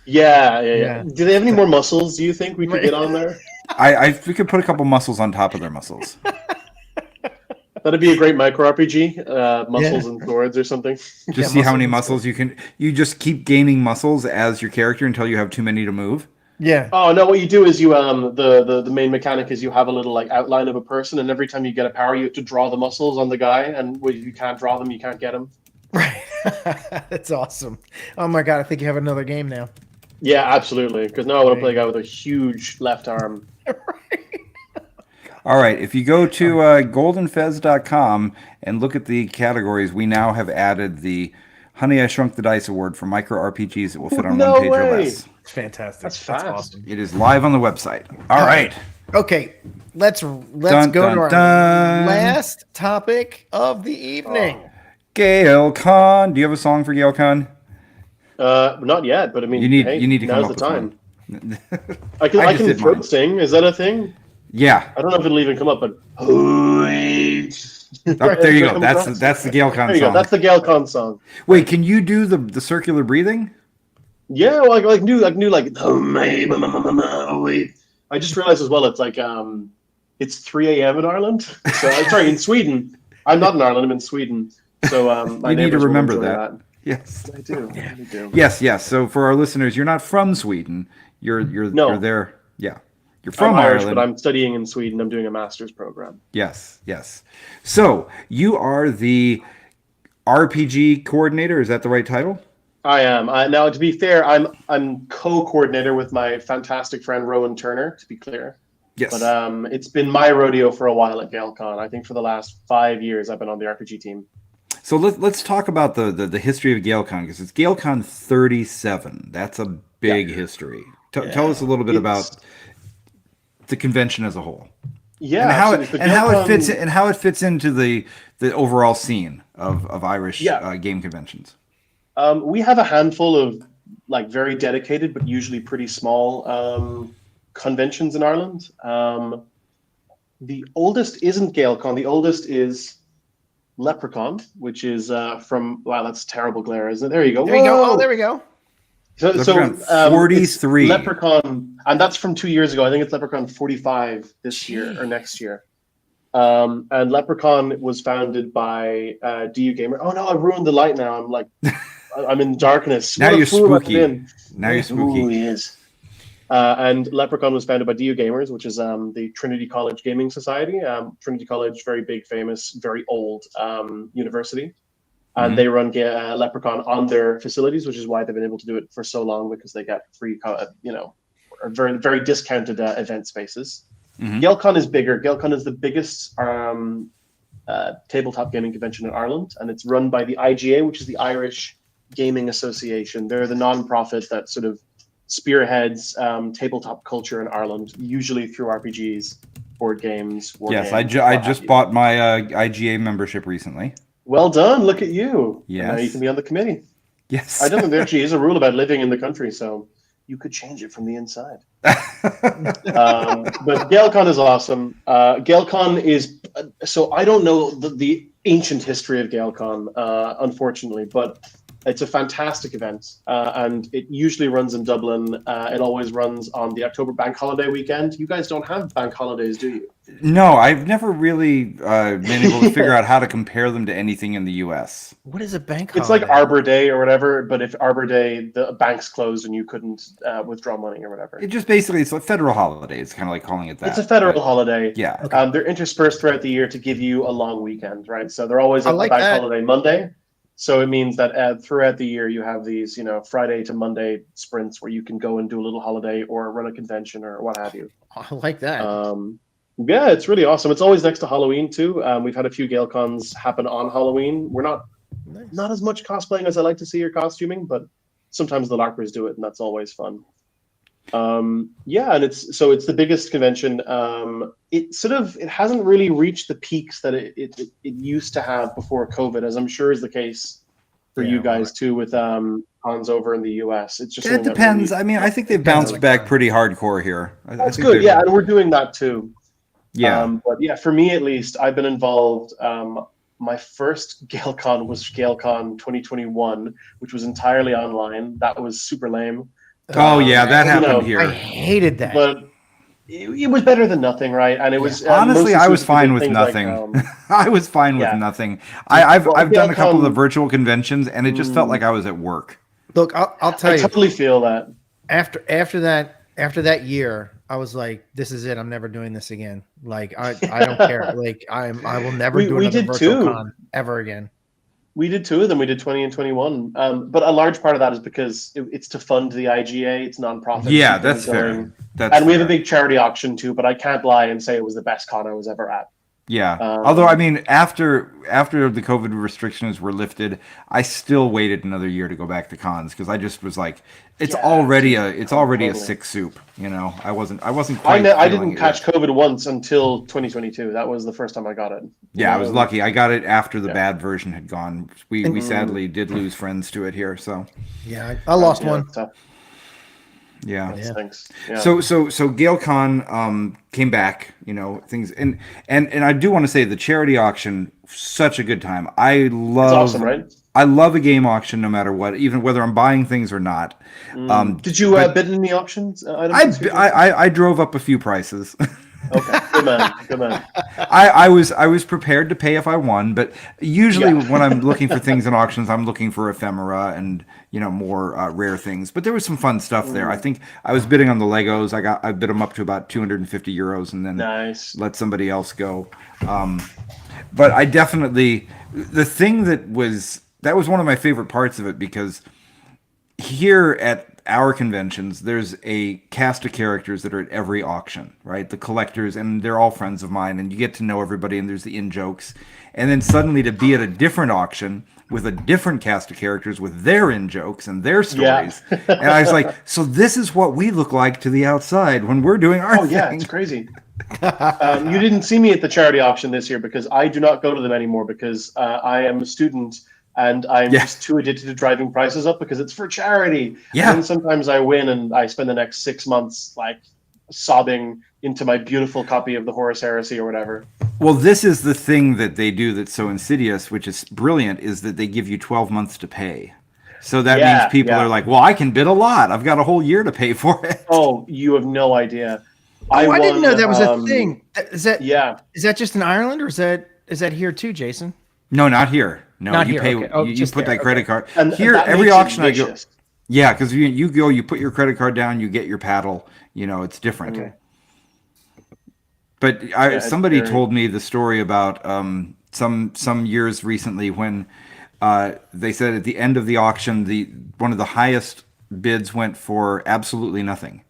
Yeah. Do they have any more muscles? Do you think we could get on there? We could put a couple muscles on top of their muscles. That'd be a great micro RPG, muscles and swords or something. Just see how many muscles you can. You just keep gaining muscles as your character until you have too many to move. Yeah. Oh no! What you do is you the main mechanic is you have a little like outline of a person, and every time you get a power, you have to draw the muscles on the guy, and if you can't draw them, you can't get them. Right. That's awesome. Oh my god! I think you have another game now. Yeah, absolutely. Because now I want to play a guy with a huge left arm. All right. If you go to goldenfez.com and look at the categories, we now have added the Honey, I Shrunk the Dice Award for micro RPGs that will fit on one page or less. It's fantastic. That's fast. Awesome. It is live on the website. All right. Okay. Let's go to our last topic of the evening. GaelCon. Do you have a song for GaelCon? Not yet, but I mean, you need to come now's up the with time. one. I can throat sing. Is that a thing? Yeah. I don't know if it'll even come up, but there you go. That's the GaelCon song. There you go. That's the GaelCon song. Wait, can you do the circular breathing? Yeah, well, like new like. I just realized as well. It's like it's 3 a.m. in Ireland. So I'm sorry, in Sweden. I'm not in Ireland. I'm in Sweden. So my you need to neighbors will remember enjoy that. Yes, I do. I do. Yes. So for our listeners, you're not from Sweden. You're there. Yeah, you're from I'm Irish, Ireland. but I'm studying in Sweden. I'm doing a master's program. Yes. So you are the RPG coordinator. Is that the right title? I am. Now, to be fair, I'm co-coordinator with my fantastic friend Rowan Turner. To be clear. Yes. But it's been my rodeo for a while at GaelCon. I think for the last 5 years, I've been on the RPG team. So let's talk about the history of GaelCon, because it's GaelCon 37. That's a big history. Tell us a little bit about the convention as a whole. Yeah, how it fits into the overall scene of Irish game conventions. We have a handful of like very dedicated but usually pretty small conventions in Ireland. The oldest isn't GaelCon. The oldest is Leprechaun, which is from that's terrible glare, isn't it? There you go. There you go. Oh, there we go. So 43 Leprechaun, and that's from 2 years ago. I think it's Leprechaun 45 this year or next year. And Leprechaun was founded by DU Gamer. Oh no, I ruined the light now. I'm like, I'm in darkness. Now you're spooky. Now you're spooky. Ooh, he is. And Leprechaun was founded by DU Gamers, which is the Trinity College Gaming Society. Trinity College, very big, famous, very old university. And they run Leprechaun on their facilities, which is why they've been able to do it for so long, because they get free, very, very discounted event spaces. GaelCon is bigger. GaelCon is the biggest tabletop gaming convention in Ireland, and it's run by the IGA, which is the Irish Gaming Association. They're the non-profit that sort of spearheads tabletop culture in Ireland, usually through RPGs, board games. Yes, I just bought my IGA membership recently. Well done. Look at you. Yes. And now you can be on the committee. Yes. I don't think there actually is a rule about living in the country, so you could change it from the inside. But GaelCon is awesome. GaelCon is so I don't know the ancient history of GaelCon, unfortunately, but it's a fantastic event, and it usually runs in Dublin. It always runs on the October bank holiday weekend. You guys don't have bank holidays, do you? No, I've never really been able to figure out how to compare them to anything in the U.S. What is a bank It's holiday? like Arbor Day or whatever, but if Arbor Day, the bank's closed and you couldn't withdraw money or whatever. It just basically, it's a federal holiday. It's kind of like calling it that. It's a federal holiday. Yeah. Okay. They're interspersed throughout the year to give you a long weekend, right? So they're always at the bank holiday Monday. So it means that throughout the year you have these, Friday to Monday sprints where you can go and do a little holiday or run a convention or what have you. I like that. Yeah, it's really awesome. It's always next to Halloween too. We've had a few GaelCons happen on Halloween. We're not as much cosplaying as I like to see or costuming, but sometimes the LARPers do it, and that's always fun. And it's the biggest convention. It hasn't really reached the peaks that it used to have before COVID, as I'm sure is the case for you guys too with cons over in the US. It's just it depends. I mean, I think they've bounced back pretty hardcore here. That's good. Yeah, and we're doing that too. Yeah. But yeah, for me at least, I've been involved. My first GaelCon was GaelCon 2021, which was entirely online. That was super lame. Oh yeah, that happened know, here. I hated that. but it was better than nothing, right? And it was Honestly, mostly I was suited to fine with things like, nothing. I was fine with yeah. nothing. I've Well, done a couple of the GaelCon, virtual conventions, and it just felt like I was at work. Look, I'll tell I you. totally feel that. After that year, I was like, this is it. I'm never doing this again. Like I don't care. Like I will never do We another did virtual too. con ever again. We did two of them. We did 20 and 21. But a large part of that is because it's to fund the IGA. It's nonprofit. Yeah, that's fair. And we have a big charity auction too. But I can't lie and say it was the best con I was ever at. Yeah. Although, I mean, after the COVID restrictions were lifted, I still waited another year to go back to cons because I just was like, it's already a sick soup. You know, I wasn't quite. I didn't catch COVID once until 2022. That was the first time I got it. Yeah, I was lucky. I got it after the bad version had gone. We sadly did lose friends to it here. So yeah, I lost one. Yeah. Thanks. Yeah. So GaelCon came back, you know, things and I do want to say the charity auction, such a good time. I love it's awesome, right? I love a game auction no matter what, even whether I'm buying things or not. Did you bid in the auctions? I drove up a few prices. Okay, good man. I was prepared to pay if I won, but usually when I'm looking for things in auctions, I'm looking for ephemera and, you know, more rare things. But there was some fun stuff there. I think I was bidding on the Legos. I bid them up to about 250 euros, and then let somebody else go. But I definitely, the thing that was one of my favorite parts of it, because here at our conventions, there's a cast of characters that are at every auction, right? The collectors, and they're all friends of mine, and you get to know everybody, and there's the in-jokes. And then suddenly to be at a different auction with a different cast of characters with their in-jokes and their stories. Yeah. And I was like, so this is what we look like to the outside when we're doing our thing. Yeah, it's crazy. You didn't see me at the charity auction this year because I do not go to them anymore because I am a student. And I'm just too addicted to driving prices up because it's for charity. Yeah. And sometimes I win and I spend the next 6 months like sobbing into my beautiful copy of the Horus Heresy or whatever. Well, this is the thing that they do that's so insidious, which is brilliant, is that they give you 12 months to pay. So that means people are like, well, I can bid a lot. I've got a whole year to pay for it. Oh, you have no idea. I didn't know that was a thing. Is that just in Ireland or is that here too, Jason? No, not here. No, not you here. pay. Okay. Oh, you put that credit card. And here, every auction I go. Yeah, because you go, you put your credit card down, you get your paddle. You know, it's different. Okay. But somebody told me the story about some years recently when they said at the end of the auction, one of the highest bids went for absolutely nothing.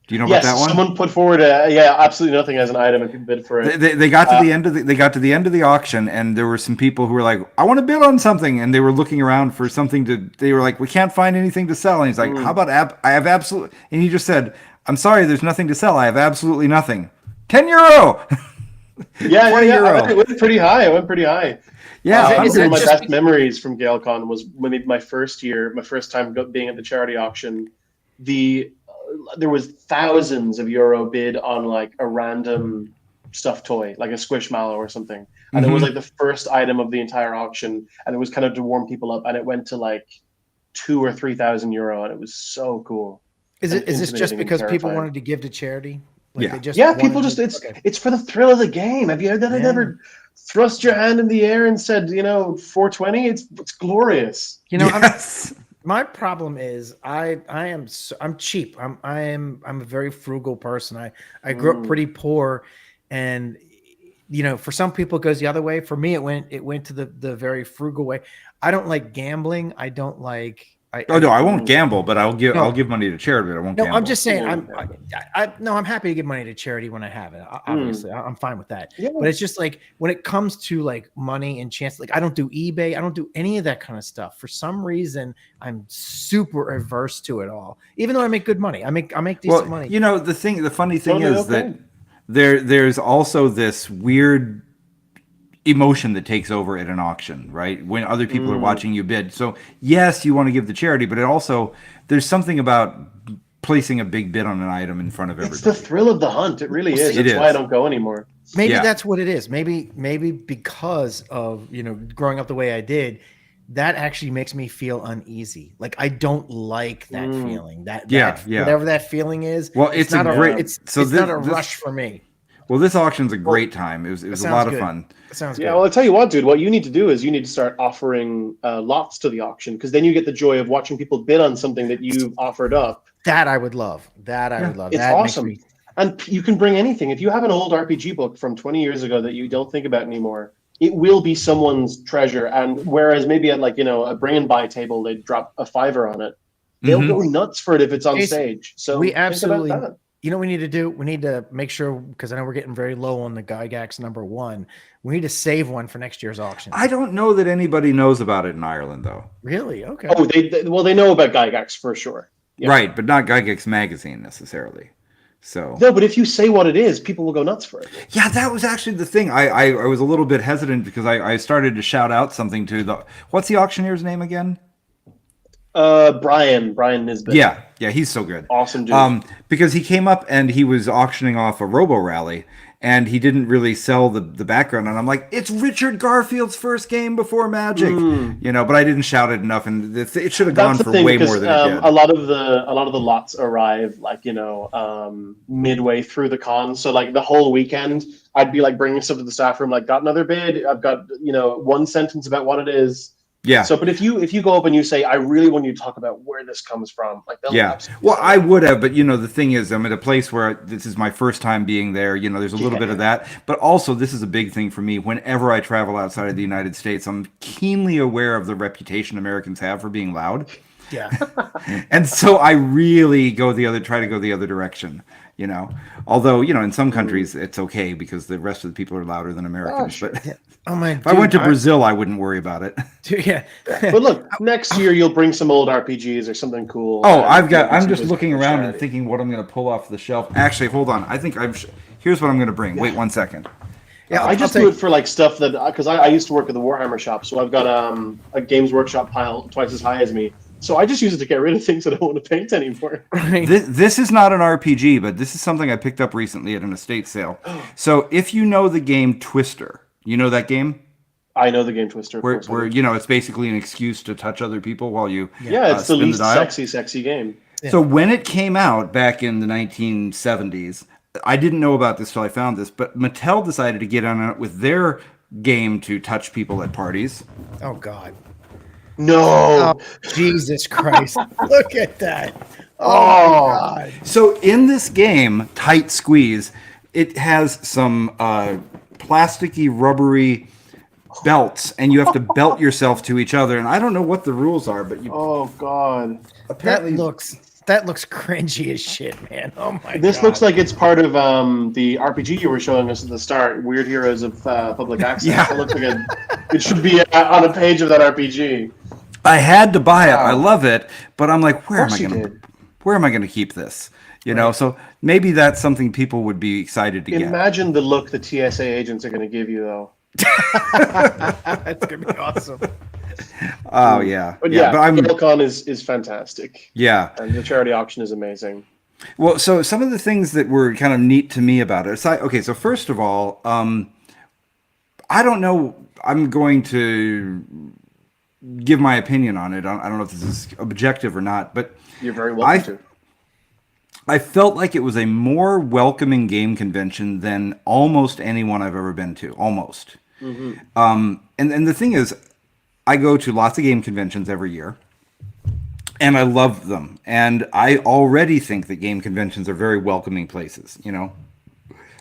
Do you know about that one? Someone put forward absolutely nothing as an item and people bid for it. They got to the end of the auction, and there were some people who were like, I want to bid on something, and they were looking around for something they were like, we can't find anything to sell. And he's like, how about I have absolute, and he just said, I'm sorry, there's nothing to sell. I have absolutely nothing. 10 euro. Yeah, 20 euro. It went pretty high. Yeah. One of my best memories from GaelCon was my first time being at the charity auction. There was thousands of euro bid on like a random stuffed toy, like a Squishmallow or something. And it was like the first item of the entire auction. And it was kind of to warm people up. And it went to like 2,000 or 3,000 euro. And it was so cool. Is this just because people wanted to give to charity? Like people just, it's for the thrill of the game. Have you ever thrust your hand in the air and said, 420? It's glorious. My problem is I'm cheap. I'm a very frugal person. I grew up pretty poor, and for some people it goes the other way. For me, it went to the very frugal way. I don't like gambling. I don't like. I won't gamble, but I'll give money to charity. But I won't. No, gamble. I'm just saying. I'm happy to give money to charity when I have it. Obviously, I'm fine with that. Yeah. But it's just like when it comes to like money and chance, like I don't do eBay. I don't do any of that kind of stuff. For some reason, I'm super averse to it all. Even though I make good money, I make decent money. The funny thing is that there's also this weird emotion that takes over at an auction, right? When other people are watching you bid. So yes, you want to give the charity, but there's something about placing a big bid on an item in front of everybody. It's the thrill of the hunt. It really is. That's why I don't go anymore. Maybe that's what it is. Maybe because of, growing up the way I did, that actually makes me feel uneasy. Like I don't like that feeling. Yeah. Whatever that feeling is. Well, it's not a great. It's So it's this, not a this- rush for me. Well, this auction's a great time. It was a Sounds lot of good. fun. Sounds Yeah, good. well, I'll tell you what, dude. What you need to do is you need to start offering lots to the auction, because then you get the joy of watching people bid on something that you've offered up. That I would love. That I would love. It's That awesome. makes me... And you can bring anything. If you have an old RPG book from 20 years ago that you don't think about anymore, it will be someone's treasure. And whereas maybe at a bring and buy table, they'd drop a $5 on it. They'll go nuts for it if it's on Jason, stage. So we think about absolutely... that. You know what we need to do? We need to make sure, because I know we're getting very low on the Gygax #1. We need to save one for next year's auction. I don't know that anybody knows about it in Ireland, though. Really? Okay. Oh, they know about Gygax for sure. Yeah. Right, but not Gygax magazine necessarily. So No, but if you say what it is, people will go nuts for it. yeah, that was actually the thing. I was a little bit hesitant because I started to shout out something to the... What's the auctioneer's name again? Brian Nisbet. Yeah, he's so good. Awesome dude. Because he came up and he was auctioning off a Robo Rally, and he didn't really sell the background. And I'm like, it's Richard Garfield's first game before Magic, but I didn't shout it enough, and it should have gone for way more than it did. A lot of the lots arrive midway through the con. So like the whole weekend, I'd be like bringing stuff to the staff room, like got another bid. I've got one sentence about what it is. Yeah. So, but if you go up and you say, I really want you to talk about where this comes from, like they'll absolutely... Well, I would have, but the thing is, I'm at a place where this is my first time being there. There's a little bit of that, but also this is a big thing for me. Whenever I travel outside of the United States, I'm keenly aware of the reputation Americans have for being loud. Yeah. And so I really try to go the other direction. Although in some countries it's okay because the rest of the people are louder than Americans. Sure. But if I went to Brazil, I wouldn't worry about it. Yeah. But look, next year you'll bring some old RPGs or something cool. Oh, I'm just looking around and thinking what I'm going to pull off the shelf. Actually, hold on. I think here's what I'm going to bring. Wait 1 second. Yeah, I just do it for like stuff that, because I used to work at the Warhammer shop, so I've got a Games Workshop pile twice as high as me. So I just use it to get rid of things that I don't want to paint anymore. This is not an RPG, but this is something I picked up recently at an estate sale. So if you know the game Twister, you know that game? I know the game Twister. Where it's basically an excuse to touch other people while you it's the least sexy game. Yeah. So when it came out back in the 1970s, I didn't know about this till I found this, but Mattel decided to get on it with their game to touch people at parties. Oh God. No. Oh, Jesus Christ. Look at that. Oh, God. So in this game, Tight Squeeze, it has some plasticky, rubbery belts, and you have to belt yourself to each other. And I don't know what the rules are, but you... Oh, God. Apparently... That looks cringy as shit, man. Oh, my God. This looks like it's part of the RPG you were showing us at the start, Weird Heroes of Public Access. Yeah. It looks like it should be on a page of that RPG. I had to buy it. I love it, but I'm like, where am I going to keep this? So maybe that's something people would be excited to get. Imagine the look the TSA agents are going to give you, though. That's going to be awesome. Oh, yeah. But GaelCon is fantastic. Yeah. And the charity auction is amazing. Well, so some of the things that were kind of neat to me about it. So first of all, I don't know. I'm going to give my opinion on it. I don't know if this is objective or not, but you're very welcome to. I felt like it was a more welcoming game convention than almost anyone I've ever been to. Almost. Mm-hmm. And the thing is, I go to lots of game conventions every year, and I love them. And I already think that game conventions are very welcoming places.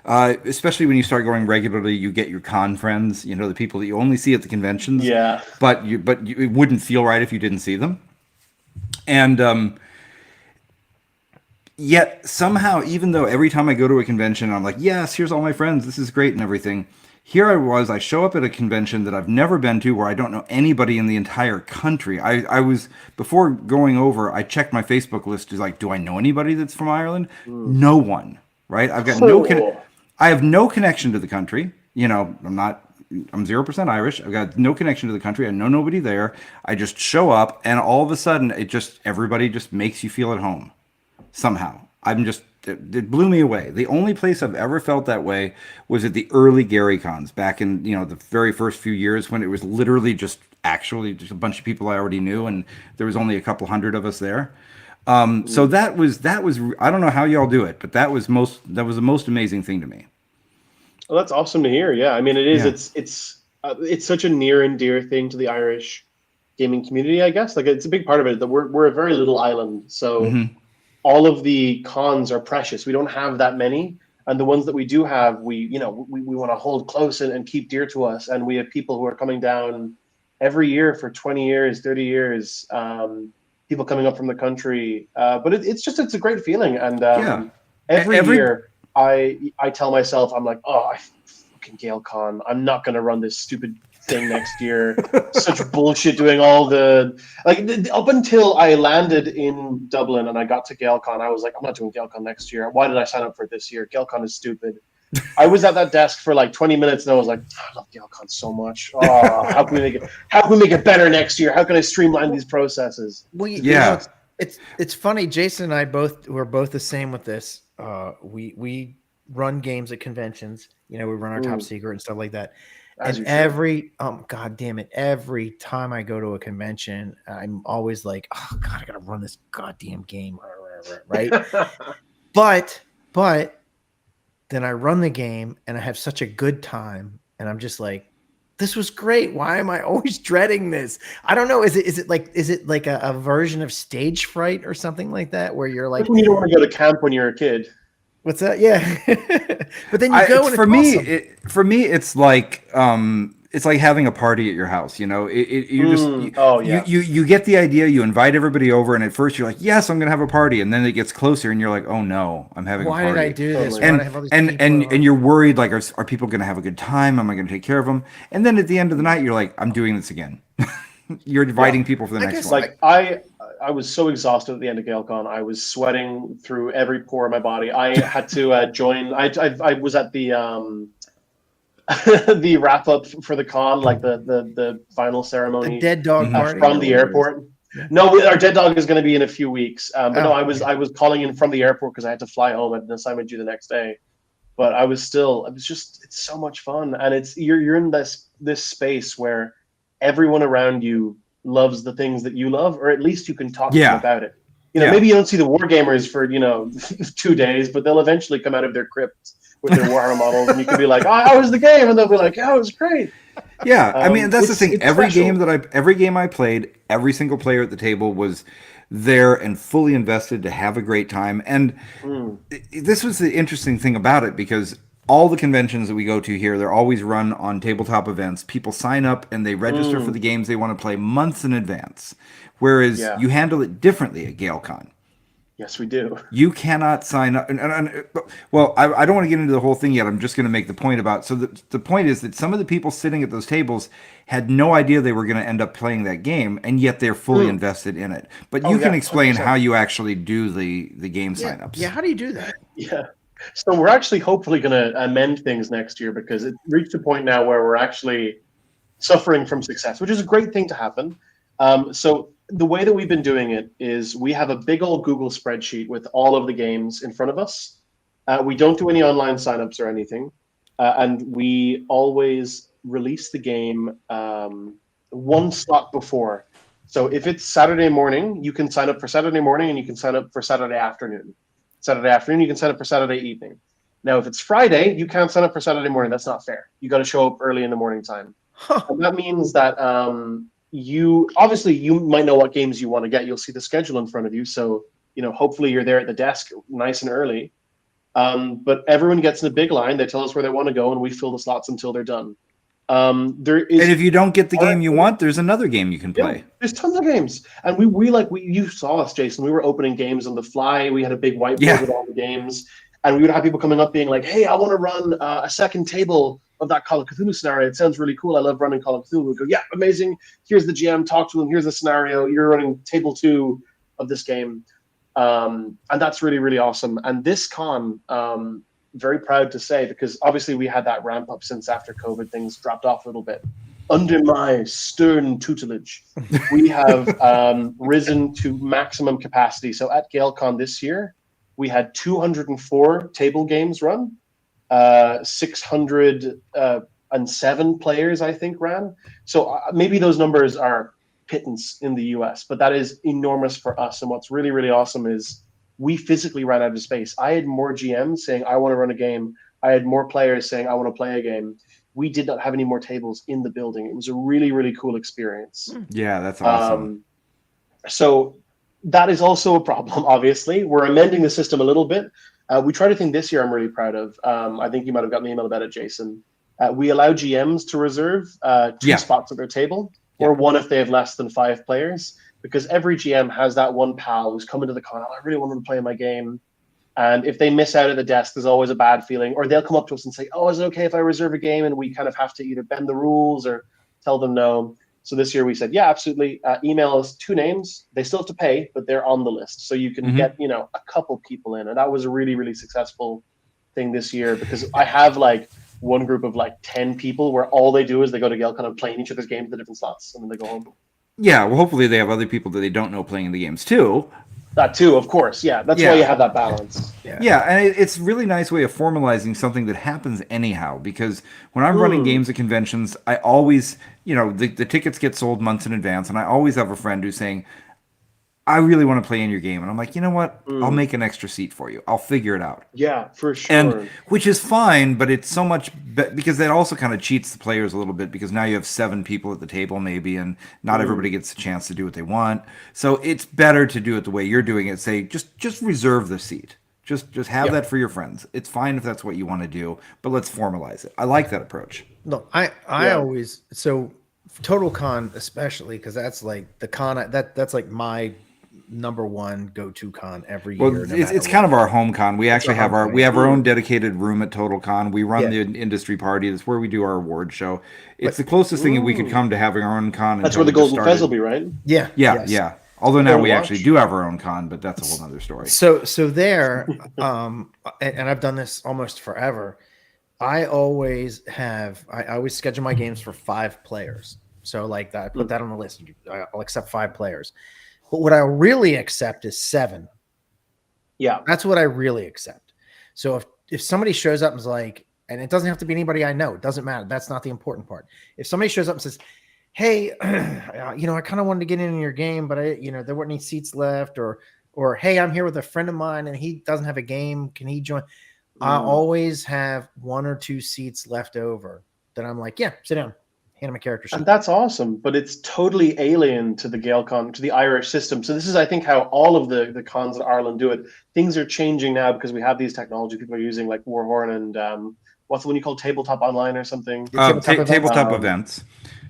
Especially when you start going regularly, you get your con friends, the people that you only see at the conventions. Yeah. But it wouldn't feel right if you didn't see them. And yet somehow, even though every time I go to a convention, I'm like, yes, here's all my friends, this is great and everything. Here I show up at a convention that I've never been to, where I don't know anybody in the entire country. I was, before going over, I checked my Facebook list, is like, do I know anybody that's from Ireland? No one, right? I've got I have no connection to the country. I'm 0% Irish. I've got no connection to the country. I know nobody there. I just show up, and all of a sudden, everybody just makes you feel at home somehow. it blew me away. The only place I've ever felt that way was at the early GaryCons back in, the very first few years when it was literally just a bunch of people I already knew, and there was only a couple hundred of us there. So that was, I don't know how y'all do it, but that was the most amazing thing to me. Well, that's awesome to hear. Yeah. I mean, it is, Yeah. it's such a near and dear thing to the Irish gaming community, I guess. Like, it's a big part of it that we're a very little island. So all of the cons are precious. We don't have that many. And the ones that we do have, we want to hold close and keep dear to us. And we have people who are coming down every year for 20 years, 30 years, people coming up from the country. But it's a great feeling. And every year I tell myself, I'm like, oh, I fucking GaelCon. I'm not going to run this stupid thing next year. Such bullshit doing all the, up until I landed in Dublin and I got to GaelCon, I was like, I'm not doing GaelCon next year. Why did I sign up for it this year? GaelCon is stupid. I was at that desk for like 20 minutes and I was like, I love GaelCon so much. Oh, how can we make it better next year? How can I streamline these processes? Well, yeah, it's funny. Jason and I we're both the same with this. We run games at conventions. We run our Top Secret and stuff like that. And every time I go to a convention, I'm always like, oh God, I gotta run this goddamn game, right? but then I run the game and I have such a good time, and I'm just like, this was great. Why am I always dreading this? I don't know. Is it like a version of stage fright or something like that, where you're like, you don't want to go to camp when you're a kid. What's that? Yeah. But then you go and for me, it's like having a party at your house. You get the idea, you invite everybody over, and at first you're like, yes, I'm gonna have a party, and then it gets closer, and you're like, oh no, I'm having a party. Why did I do this? And you're worried, like, are people gonna have a good time? Am I gonna take care of them? And then at the end of the night, you're like, I'm doing this again. You're inviting people for the next one. Like I was so exhausted at the end of GaelCon. I was sweating through every pore of my body. I had to join. I was at the the wrap up for the con, like the final ceremony. The dead dog party from the airport. Yeah. No, our dead dog is going to be in a few weeks. I was calling in from the airport because I had to fly home at an assignment due the next day. But it's so much fun, and you're in this space where everyone around you loves the things that you love, or at least you can talk to them about it. Maybe you don't see the wargamers for 2 days, but they'll eventually come out of their crypts with their Warhammer models, and you can be like, "Oh, how was the game?" And they'll be like, "Oh, it was great." Yeah, I mean, that's the thing. Every game I played, every single player at the table was there and fully invested to have a great time. And this was the interesting thing about it, because all the conventions that we go to here, they're always run on tabletop events. People sign up and they register for the games they want to play months in advance. Whereas you handle it differently at GaelCon. Yes, we do. You cannot sign up. Well, I don't want to get into the whole thing yet. I'm just going to make the point about. So the point is that some of the people sitting at those tables had no idea they were going to end up playing that game, and yet they're fully invested in it. But you can explain 100%. How you actually do the game signups. Yeah, how do you do that? Yeah. So we're actually hopefully going to amend things next year, because it reached a point now where we're actually suffering from success, which is a great thing to happen. So the way that we've been doing it is we have a big old Google spreadsheet with all of the games in front of us. We don't do any online signups or anything. And we always release the game one slot before. So if it's Saturday morning, you can sign up for Saturday morning, and you can sign up for Saturday afternoon. Saturday afternoon, you can sign up for Saturday evening. Now, if it's Friday, you can't sign up for Saturday morning. That's not fair. You got to show up early in the morning time. And that means that you might know what games you want to get. You'll see the schedule in front of you. So, hopefully you're there at the desk nice and early. But everyone gets in a big line. They tell us where they want to go, and we fill the slots until they're done. And if you don't get the game you want, there's another game you can play. Yeah, there's tons of games, and you saw us, Jason. We were opening games on the fly. We had a big whiteboard with all the games, and we would have people coming up being like, "Hey, I want to run a second table of that Call of Cthulhu scenario. It sounds really cool. I love running Call of Cthulhu." We go, "Yeah, amazing. Here's the GM. Talk to him. Here's the scenario. You're running table 2 of this game," and that's really, really awesome. And this con. Very proud to say, because obviously we had that ramp up since after COVID, things dropped off a little bit. Under my stern tutelage, we have risen to maximum capacity. So at GaelCon this year, we had 204 table games run, 607 players, I think, ran. So maybe those numbers are pittance in the US, but that is enormous for us. And what's really, really awesome is we physically ran out of space. I had more GMs saying, I want to run a game. I had more players saying, I want to play a game. We did not have any more tables in the building. It was a really, really cool experience. Yeah, that's awesome. So that is also a problem, obviously. We're amending the system a little bit. We tried a thing this year I'm really proud of. I think you might have gotten an email about it, Jason. We allow GMs to reserve 2 spots at their table, or 1 if they have less than 5 players, because every GM has that one pal who's coming to the con, I really want to play my game. And if they miss out at the desk, there's always a bad feeling. Or they'll come up to us and say, oh, is it okay if I reserve a game? And we kind of have to either bend the rules or tell them no. So this year we said, yeah, absolutely. Email us 2 names. They still have to pay, but they're on the list. So you can get, a couple people in. And that was a really, really successful thing this year, because I have like one group of like 10 people where all they do is they go to GaelCon and play in each other's games at the different slots, and then they go home. Yeah, well, hopefully they have other people that they don't know playing the games too. That too, of course. Yeah, that's why you have that balance. Yeah, and it's a really nice way of formalizing something that happens anyhow. Because when I'm running games at conventions, I always, the tickets get sold months in advance, and I always have a friend who's saying, I really want to play in your game. And I'm like, you know what? I'll make an extra seat for you. I'll figure it out. Yeah, for sure. And which is fine, but it's so much because that also kind of cheats the players a little bit, because now you have 7 people at the table maybe, and not everybody gets a chance to do what they want. So it's better to do it the way you're doing it. Say, just reserve the seat. Just have that for your friends. It's fine if that's what you want to do, but let's formalize it. I like that approach. No, I always, so Total Con especially, because that's like the con that's like my number one go-to con every year. Well, it's kind of our home con. We actually have our own dedicated room at Total Con. We run the industry party. That's where we do our award show. It's the closest thing that we could come to having our own con. That's where the Golden Fez will be, right? Yeah. Yeah. Although now we actually do have our own con, but that's a whole other story. So there, and I've done this almost forever. I always schedule my games for 5 players. So like that, I put that on the list. I'll accept 5 players. But what I really accept is 7. Yeah. That's what I really accept. So if somebody shows up and is like, and it doesn't have to be anybody I know, it doesn't matter. That's not the important part. If somebody shows up and says, hey, I kind of wanted to get in your game, but there weren't any seats left, or hey, I'm here with a friend of mine and he doesn't have a game. Can he join? I always have 1 or 2 seats left over that I'm like, yeah, sit down. Hand him a character sheet. And that's awesome, but it's totally alien to the GaelCon, to the Irish system. So this is, I think, how all of the cons in Ireland do it. Things are changing now because we have these technology people are using, like Warhorn and what's the one you call Tabletop Online or something? Tabletop events.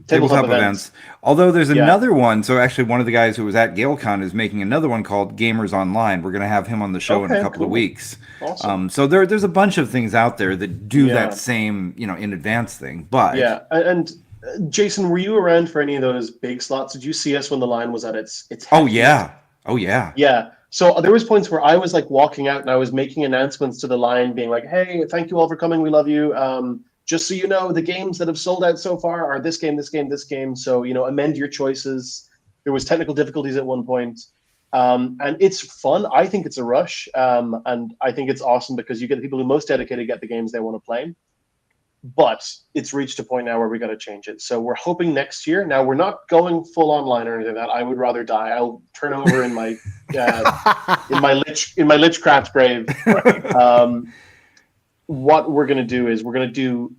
Tabletop events. Although there's another one. So actually one of the guys who was at GaelCon is making another one called Gamers Online. We're going to have him on the show in a couple of weeks. Awesome. So there's a bunch of things out there that do that same, in advance thing. But and Jason, were you around for any of those big slots? Did you see us when the line was at its Oh yeah. Yeah. So there was points where I was like walking out and I was making announcements to the line being like, hey, thank you all for coming. We love you. Just so you know, the games that have sold out so far are this game, this game, this game. So, amend your choices. There was technical difficulties at one point. And it's fun. I think it's a rush. And I think it's awesome because you get the people who most dedicated get the games they want to play. But it's reached a point now where we got to change it. So we're hoping next year. Now we're not going full online or anything like that. I would rather die. I'll turn over in my in my Lichcraft grave. What we're going to do is we're going to do,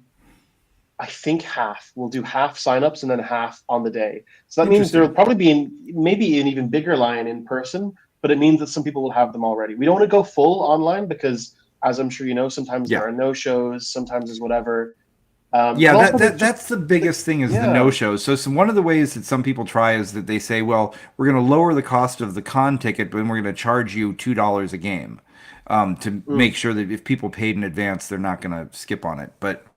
I think, half. We'll do half signups and then half on the day. So that means there will probably be maybe an even bigger line in person, but it means that some people will have them already. We don't want to go full online because, as I'm sure you know, sometimes there are no-shows, sometimes there's whatever. That's the biggest thing is the no-shows. So one of the ways that some people try is that they say, well, we're going to lower the cost of the con ticket, but then we're going to charge you $2 a game. To make sure that if people paid in advance, they're not going to skip on it. But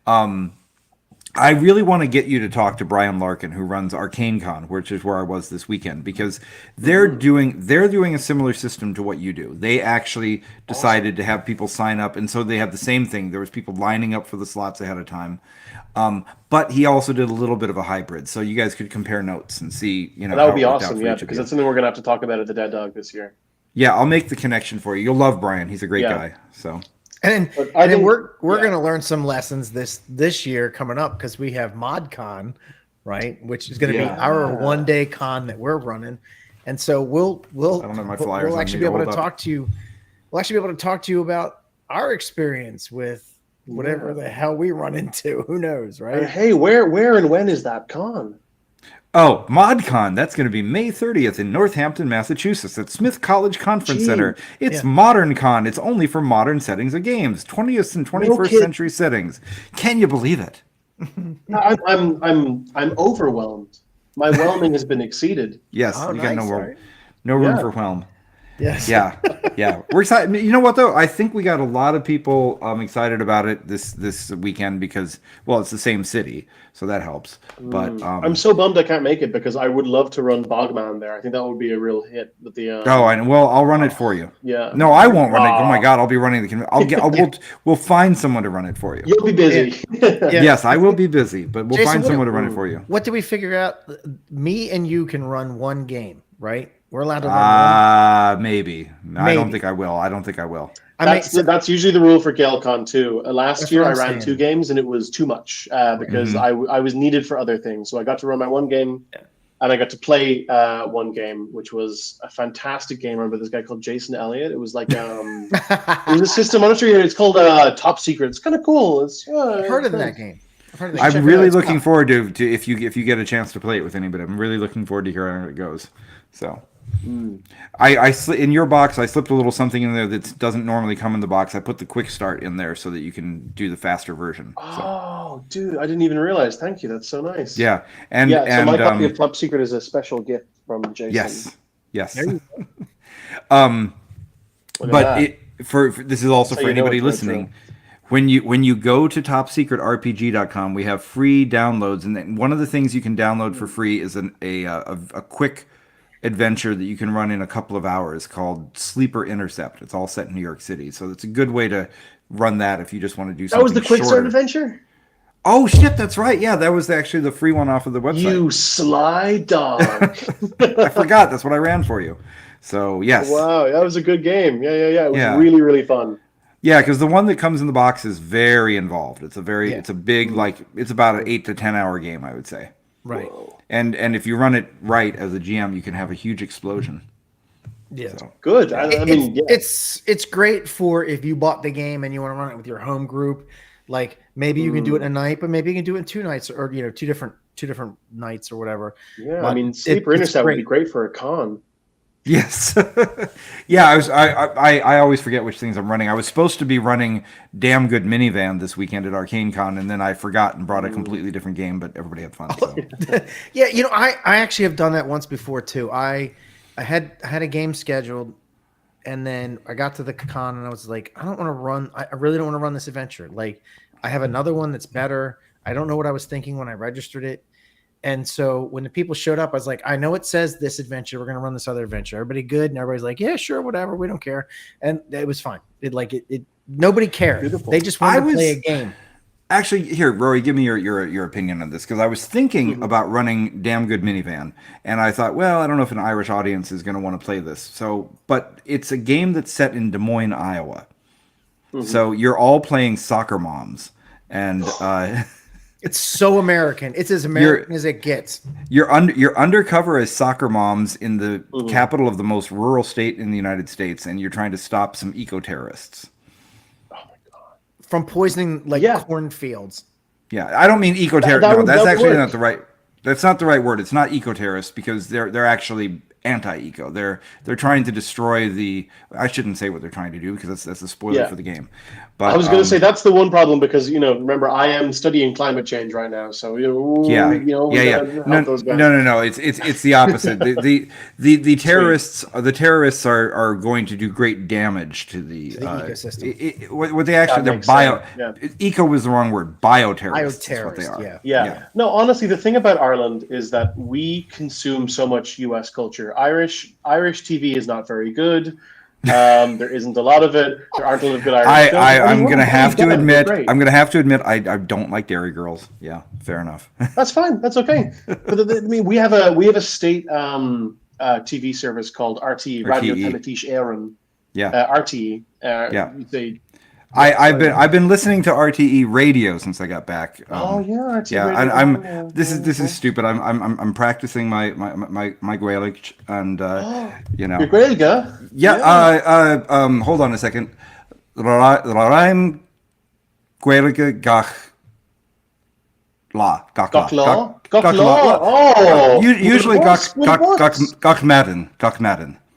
I really want to get you to talk to Brian Larkin, who runs ArcaneCon, which is where I was this weekend, because they're doing a similar system to what you do. They actually decided to have people sign up, and so they have the same thing. There was people lining up for the slots ahead of time. But he also did a little bit of a hybrid, so you guys could compare notes and see. That would be awesome, because that's something we're going to have to talk about at the Dead Dog this year. Yeah, I'll make the connection for you. You'll love Brian. He's a great guy. So, And I think we're going to learn some lessons this year coming up because we have ModCon, right? Which is going to be our 1-day con that we're running, and so we'll I don't have my flyers we'll on actually me be to able to hold up. talk to you. We'll actually be able to talk to you about our experience with whatever the hell we run into. Who knows, right? Hey, where and when is that con? Oh, ModCon. That's going to be May 30th in Northampton, Massachusetts at Smith College Conference Center. It's Modern Con. It's only for modern settings of games, 20th and 21st century settings. Can you believe it? I'm overwhelmed. My whelming has been exceeded. Yes, Oh, you got nice, no room for whelm. Yes. Yeah. We're excited. You know what though? I think we got a lot of people excited about it this weekend because, well, it's the same city, so that helps. But I'm so bummed I can't make it because I would love to run Bogman there. I think that would be a real hit. But I'll run it for you. Yeah. No, I won't run it. Oh my God, I'll be running the. We'll find someone to run it for you. You'll be busy. Yes, I will be busy, but we'll Jason, find someone to run it for you. What did we figure out? Me and you can run one game, right? We're allowed to run one. Maybe. I don't think I will. That's usually the rule for GaelCon too. Last year I ran 2 games and it was too much because I was needed for other things. So I got to run my one game and I got to play one game, which was a fantastic game. I remember this guy called Jason Elliott. It was like it was a system. I'm not sure. It's called Top Secret. It's kind of cool. I've heard of that game. I'm really looking forward to if you get a chance to play it with anybody. I'm really looking forward to hearing how it goes. So. In your box, I slipped a little something in there that doesn't normally come in the box. I put the quick start in there so that you can do the faster version. Oh, dude, I didn't even realize. Thank you. That's so nice. Yeah, so my copy of Top Secret is a special gift from Jason. Yes. But this is also for anybody listening. When you go to topsecretrpg.com, we have free downloads, and then one of the things you can download for free is a quick adventure that you can run in a couple of hours called Sleeper Intercept. It's all set in New York City, so it's a good way to run that if you just want to do something. That was the quick shorter. start adventure? Oh shit, that's right. Yeah, that was actually the free one off of the website. You sly dog. I forgot. That's what I ran for you. So yes. Wow, that was a good game. Yeah. It was really, really fun. Yeah, because the one that comes in the box is very involved. It's a big it's about an 8 to 10 hour game, I would say. Right. Whoa. And if you run it right as a GM, you can have a huge explosion. Yeah. So. Good. It's great for if you bought the game and you want to run it with your home group. Like maybe you can do it in a night, but maybe you can do it in 2 nights or two different nights or whatever. Yeah, but Sleeper Intercept would be great for a con. Yes. Yeah, I always forget which things I'm running. I was supposed to be running Damn Good Minivan this weekend at Arcane Con, and then I forgot and brought a completely different game, but everybody had fun. So. Yeah, I actually have done that once before too. I had a game scheduled, and then I got to the con and I was like, I really don't want to run this adventure. Like, I have another one that's better. I don't know what I was thinking when I registered it. And so when the people showed up, I was like, I know it says this adventure. We're going to run this other adventure. Everybody good? And everybody's like, yeah, sure, whatever. We don't care. And it was fine. Nobody cared. Beautiful. They just wanted to play a game. Actually, here, Rory, give me your opinion on this, because I was thinking about running Damn Good Minivan, and I thought, well, I don't know if an Irish audience is going to want to play this. So, but it's a game that's set in Des Moines, Iowa. So you're all playing soccer moms, and it's so American. It's as American as it gets. You're undercover as soccer moms in the capital of the most rural state in the United States, and you're trying to stop some eco-terrorists. Oh my god! From poisoning cornfields. Yeah, I don't mean eco-terrorist. No, that's actually not the right. That's not the right word. It's not eco-terrorists because they're actually anti-eco. They're trying to destroy the. I shouldn't say what they're trying to do because that's a spoiler for the game. But I was going to say that's the one problem because remember I am studying climate change right now, so No. It's the opposite. the terrorists are going to do great damage to the ecosystem. What they actually eco was the wrong word. Bioterrorists. That's what they are. Yeah. No, honestly, the thing about Ireland is that we consume so much U.S. culture. Irish TV is not very good. There isn't a lot of it. There aren't a lot of good Irish films. I'm gonna have to admit I don't like Dairy Girls. Yeah, fair enough. That's fine. That's okay. But we have a state TV service called RT, Radio Teletisch Ehren. Yeah. RT. I've been listening to RTE radio since I got back. RTE radio. This is stupid. I'm practicing my Gaelic and Your Gaeilge? Yeah. Hold on a second. Raim Gaeilge gach la. Oh. Usually gach madden.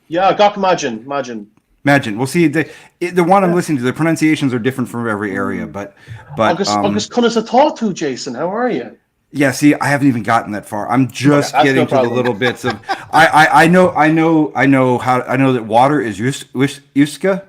Yeah, gach Majin. Imagine. Well, see, the one I'm listening to, the pronunciations are different from every area, but August Kunasatatu, Jason, how are you? Yeah, see, I haven't even gotten that far. I'm just getting to the little bits of. I know that water is Ishka.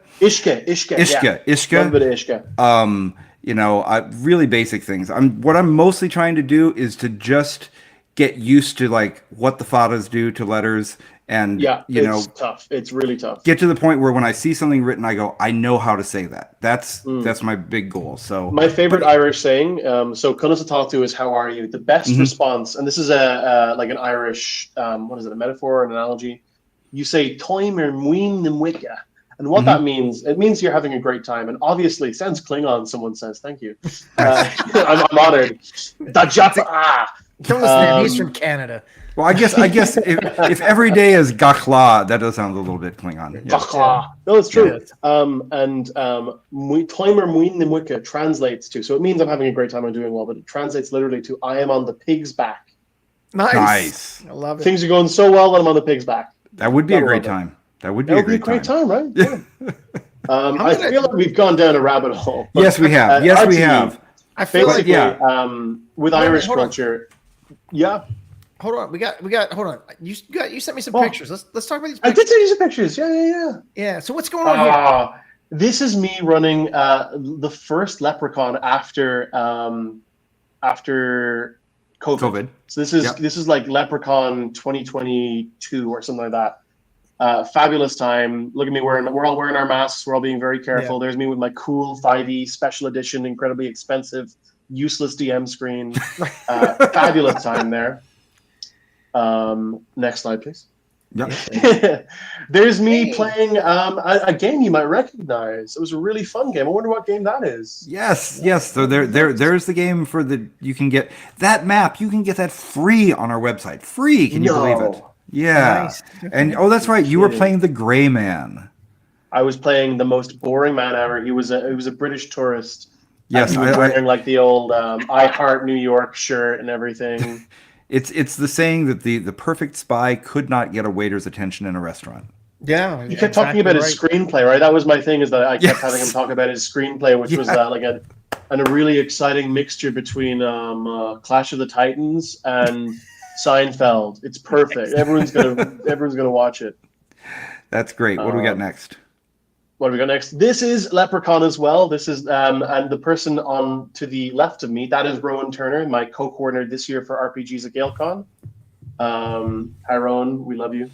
Really basic things. What I'm mostly trying to do is to just get used to like what the fathers do to letters. And it's tough. It's really tough. Get to the point where when I see something written, I go, I know how to say that. That's my big goal. So my favorite Irish saying, so Kunasatatu is how are you? The best response, and this is like an Irish, what is it? A metaphor, an analogy. You say "Toimer muin nimwika," and what that means, it means you're having a great time. And obviously, it sounds Klingon. Someone says, "Thank you." I'm honored. He's from Canada. Well, I guess if every day is gachla, that does sound a little bit Klingon. Yeah. Gachla. No, it's true. Toimer muin nimwika translates to, so it means I'm having a great time, I'm doing well, but it translates literally to I am on the pig's back. Nice. I love it. Things are going so well that I'm on the pig's back. That would be a great time. That would be a great time, right? Yeah. I feel like we've gone down a rabbit hole. Yes, we have. Yes, we have. I feel basically, with Irish culture. Yeah. Hold on, we got. Hold on, you sent me some pictures. Let's talk about these pictures. I did send you some pictures. Yeah. So what's going on here? This is me running the first Leprechaun after COVID. So this is like Leprechaun 2022 or something like that. Fabulous time. Look at me we're all wearing our masks. We're all being very careful. Yeah. There's me with my cool 5e special edition, incredibly expensive, useless DM screen. Fabulous time there. Next slide, please. Yep. There's me playing a game you might recognize. It was a really fun game. I wonder what game that is. Yes. So there's the game for you can get that map. You can get that free on our website. Free. Can you believe it? Yeah. Nice. And that's right. You were playing the Gray Man. I was playing the most boring man ever. He was a British tourist. Yes, he was wearing like the old I Heart New York shirt and everything. It's the saying that the perfect spy could not get a waiter's attention in a restaurant. Yeah, he kept talking about his screenplay, right? That was my thing, is that I kept having him talk about his screenplay, which was like a really exciting mixture between Clash of the Titans and Seinfeld. It's perfect. Everyone's gonna watch it. That's great. What do we got next? What do we got next? This is Leprechaun as well. This is and the person on to the left of me, that is Rowan Turner, my co-coordinator this year for RPGs at GaelCon. Hi Rowan, we love you.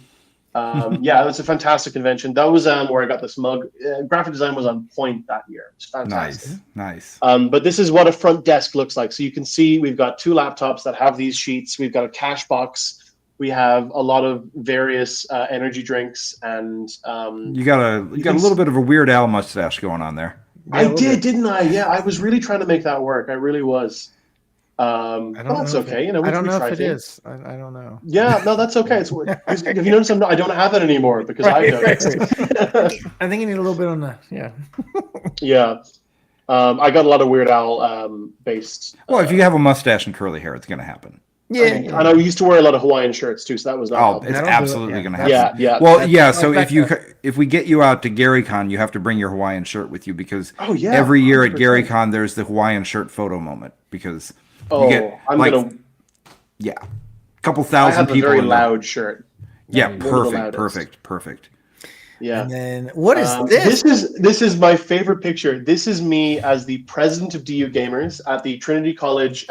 Yeah, it was a fantastic convention. That was where I got this mug. Graphic design was on point that year. It's fantastic. Nice. But this is what a front desk looks like. So you can see we've got 2 laptops that have these sheets. We've got a cash box. We have a lot of various energy drinks, and you got a little bit of a Weird Al mustache going on there. I did, didn't I? Yeah, I was really trying to make that work. I really was. That's okay. I don't know if it is. I don't know. Yeah, no, that's okay. If you notice, I don't have it anymore because I don't. I think you need a little bit on the Yeah. I got a lot of Weird Al based. Well, if you have a mustache and curly hair, it's going to happen. Yeah, I know. We used to wear a lot of Hawaiian shirts too, so that was not. It's absolutely going to happen. Yeah. Well, so if we get you out to GaryCon, you have to bring your Hawaiian shirt with you because every year 100%. At GaryCon there's the Hawaiian shirt photo moment because you get a couple thousand people. I have a very loud shirt. Yeah, perfect. Yeah. And then what is this? This is my favorite picture. This is me as the president of DU Gamers at the Trinity College.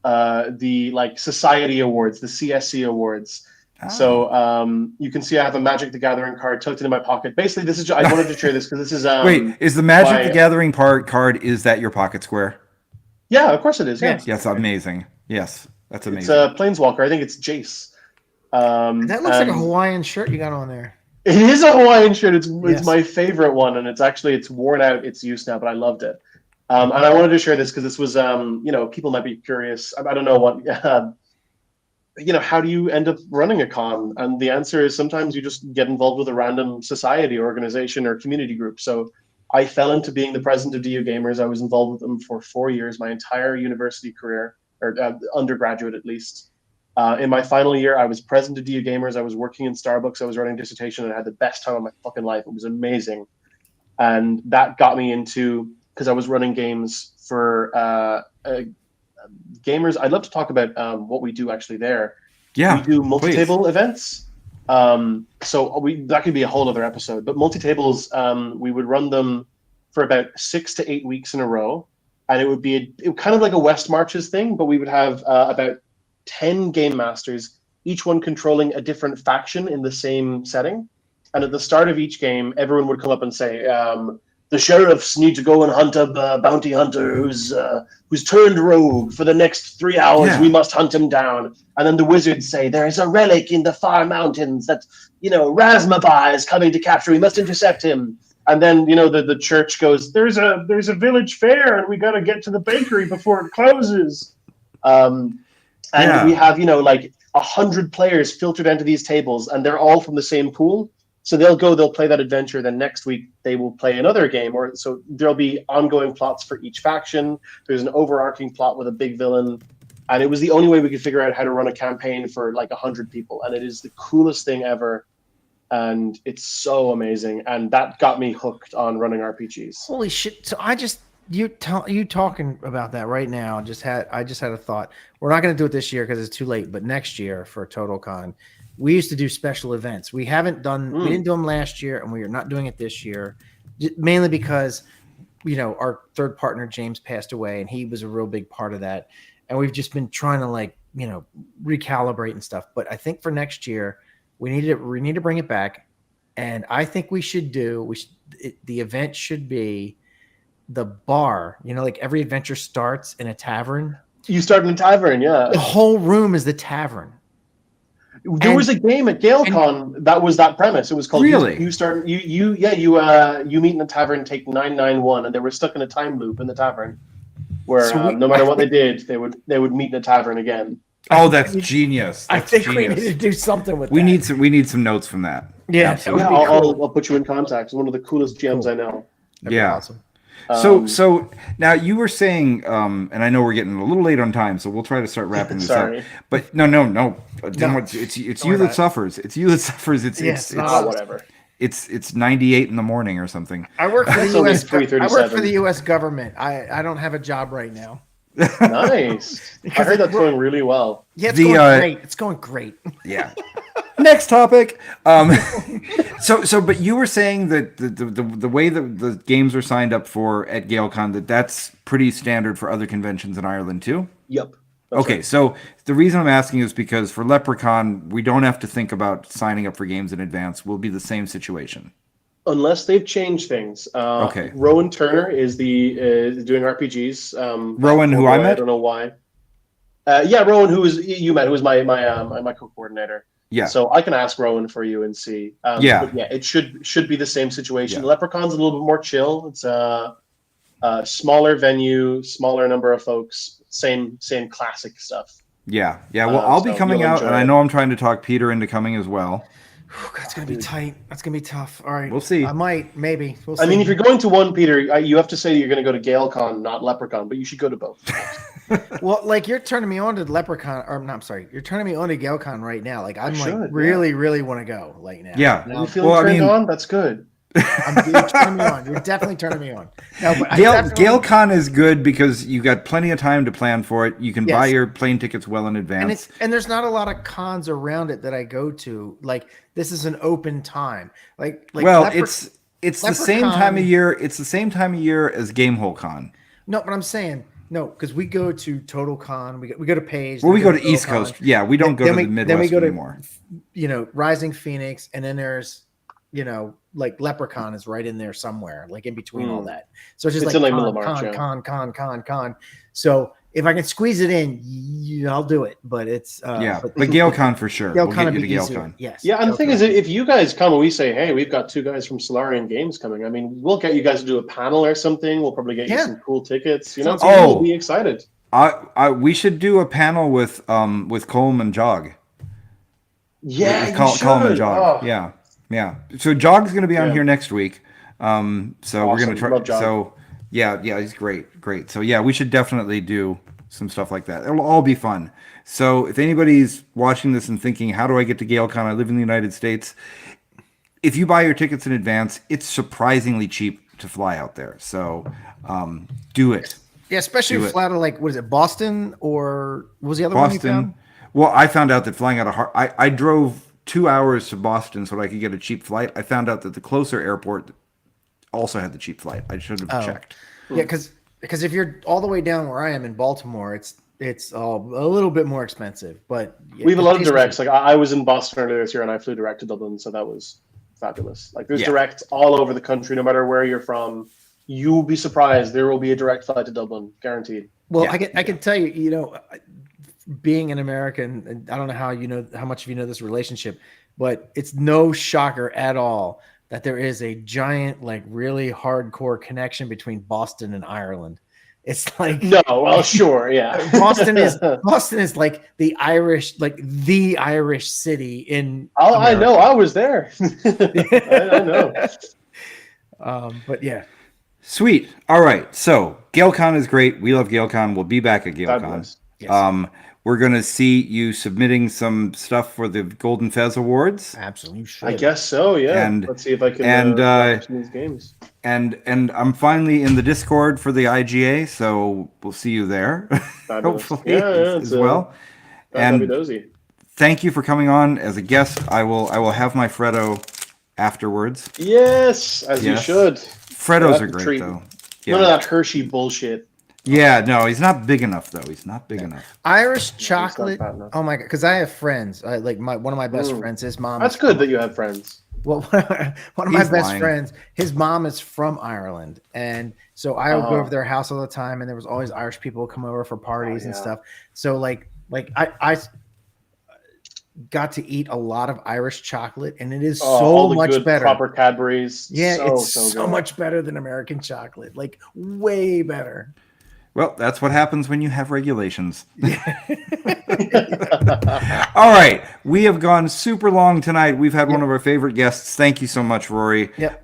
The Society Awards, the CSC Awards. So you can see I have a Magic the Gathering card tucked into my pocket. Basically, this is I wanted to share this because this is wait, is the Magic the Gathering card, is that your pocket square? Yeah, of course it is. Yeah. Yes, amazing. Yes, that's amazing. It's a Planeswalker. I think it's Jace. That looks like a Hawaiian shirt you got on there. It is a Hawaiian shirt. It's Yes. my favorite one, and it's worn out its use now, but I loved it. And I wanted to share this because this was, people might be curious. I don't know what, how do you end up running a con? And the answer is sometimes you just get involved with a random society, organization, or community group. So I fell into being the president of DU Gamers. I was involved with them for 4 years, my entire university career, or undergraduate at least. In my final year, I was president of DU Gamers. I was working in Starbucks. I was writing a dissertation, and I had the best time of my fucking life. It was amazing. And that got me into, because I was running games for gamers. I'd love to talk about what we do actually there. Yeah, we do multi-table events. So that could be a whole other episode. But multi-tables, we would run them for about 6 to 8 weeks in a row. And it would be kind of like a West Marches thing, but we would have about 10 game masters, each one controlling a different faction in the same setting. And at the start of each game, everyone would come up and say, the sheriffs need to go and hunt a bounty hunter who's turned rogue for the next 3 hours. Yeah. We must hunt him down. And then the wizards say, there is a relic in the far mountains that, Razmabai is coming to capture. We must intercept him. And then, the church goes, there's a village fair and we got to get to the bakery before it closes. And we have, 100 players filtered into these tables, and they're all from the same pool. So they'll play that adventure. Then next week they will play another game, so there'll be ongoing plots for each faction. There's an overarching plot with a big villain, and it was the only way we could figure out how to run a campaign for 100 people. And it is the coolest thing ever, and it's so amazing. And that got me hooked on running RPGs. Holy shit! So you talking about that right now? I just had a thought. We're not going to do it this year because it's too late, but next year for TotalCon. We used to do special events. We didn't do them last year, and we are not doing it this year, mainly because, our third partner, James, passed away, and he was a real big part of that. And we've just been trying to recalibrate and stuff. But I think for next year, we need to bring it back. And I think the event should be the bar, every adventure starts in a tavern. You start in a tavern. Yeah. The whole room is the tavern. There was a game at GaelCon that was that premise. It was called Really? You meet in a tavern, take 991, and they were stuck in a time loop in the tavern, where no matter what they did, they would meet in a tavern again. Oh, that's genius! I think we need to do something with that. We need some notes from that. Yeah, I'll put you in contact. It's one of the coolest GMs I know. Yeah, awesome. So now you were saying, and I know we're getting a little late on time, so we'll try to start wrapping this up. But no. It's you that suffers. It's you that suffers. It's whatever. It's 98 in the morning or something. I work for the U.S. I work for the U.S. government. I don't have a job right now. Nice. I heard that's going really well. Yeah, it's going great. It's going great. Yeah. Next topic. But you were saying that the way that the games are signed up for at GaelCon, that's pretty standard for other conventions in Ireland too? Yep. Okay, right. So the reason I'm asking is because for Leprechaun, we don't have to think about signing up for games in advance. We'll be the same situation. Unless they've changed things. Okay. Rowan Turner is doing RPGs. Rowan, who I met? I don't know why. Rowan, who was my co-coordinator. Yeah. So I can ask Rowan for you and see. But yeah, it should be the same situation. Yeah. Leprechaun's a little bit more chill. It's a smaller venue, smaller number of folks, same classic stuff. Yeah. Well, I'll be coming out, and I know I'm trying to talk Peter into coming as well. That's going to be tight. That's going to be tough. All right. We'll see. I might, maybe. We'll see. I mean, if you're going to one, Peter, you have to say you're going to go to GaelCon, not Leprechaun, but you should go to both. Well, you're turning me on to Leprechaun, or no, I'm sorry. You're turning me on to GaelCon right now. Really want to go right now. Yeah. You feeling turned on? That's good. You're turning me on. You're definitely turning me on. No, but GaelCon is good because you got plenty of time to plan for it. You can buy your plane tickets well in advance. And there's not a lot of cons around it that I go to. Like, this is an open time. It's the same time of year. It's the same time of year as Gamehole Con. No, but I'm saying no, because we go to TotalCon. We go to Page. Well, we go to East Coast. Yeah, we don't go to the Midwest then we go anymore. Rising Phoenix, and then there's Leprechaun is right in there somewhere, like in between all that. So it's just con. So if I can squeeze it in, I'll do it. But it's but GaelCon for sure. GaelCon We'll would get be you to easier. GaelCon. Yes. Yeah, and the GaelCon. thing is, if you guys come and we say, hey, we've got 2 guys from Solarian Games coming, I mean, we'll get you guys to do a panel or something. We'll probably get you some cool tickets. You know, Sounds people will be excited. We should do a panel with Colm and Jog. Yeah, with you should. Colm and Jog. Oh. Yeah. So Jog's going to be on here next week. So we're going to try. Love Jog. So yeah, he's great. So yeah, we should definitely do some stuff like that. It'll all be fun. So if anybody's watching this and thinking, how do I get to GaelCon? I live in the United States. If you buy your tickets in advance, it's surprisingly cheap to fly out there. So do it. Yeah, especially if fly out of like, what is it, Boston, or what was the other one you found? Well, I found out that flying out of I drove 2 hours to Boston so that I could get a cheap flight. I found out that the closer airport also had the cheap flight. I should have checked. Yeah, because if you're all the way down where I am in Baltimore, it's a little bit more expensive. But yeah, we have a lot of directs. Like I was in Boston earlier this year, and I flew direct to Dublin, so that was fabulous. Like there's directs all over the country, no matter where you're from. You will be surprised. There will be a direct flight to Dublin, guaranteed. Well, I can tell you, you know, being an American, and I don't know how much of you know this relationship, but it's no shocker at all that there is a giant, like really hardcore connection between Boston and Ireland. It's like sure, yeah. Boston is like the Irish city in. Oh, America. I know. I was there. I know. But yeah. Sweet. All right. So GaelCon is great. We love GaelCon. We'll be back at GaelCon. Yes. We're going to see you submitting some stuff for the Golden Fez Awards. Absolutely. I guess so, yeah. And let's see if I can watch these games. And I'm finally in the Discord for the IGA, so we'll see you there. Hopefully as well. And thank you for coming on as a guest. I will have my Freddo afterwards. Yes, you should. Freddos are great though. Yeah. None of that Hershey bullshit. Yeah, no, he's not big enough though. He's not big enough. Irish chocolate. Oh my god, because I have friends. One of my best friends. His mom. That's good that you have friends. Well, one of my best friends. His mom is from Ireland, and so I would go over their house all the time, and there was always Irish people come over for parties and stuff. So like I got to eat a lot of Irish chocolate, and it is so much better. Proper Cadbury's. Yeah, it's so much better than American chocolate. Like way better. Well, that's what happens when you have regulations. All right. We have gone super long tonight. We've had one of our favorite guests. Thank you so much, Rory. Yep.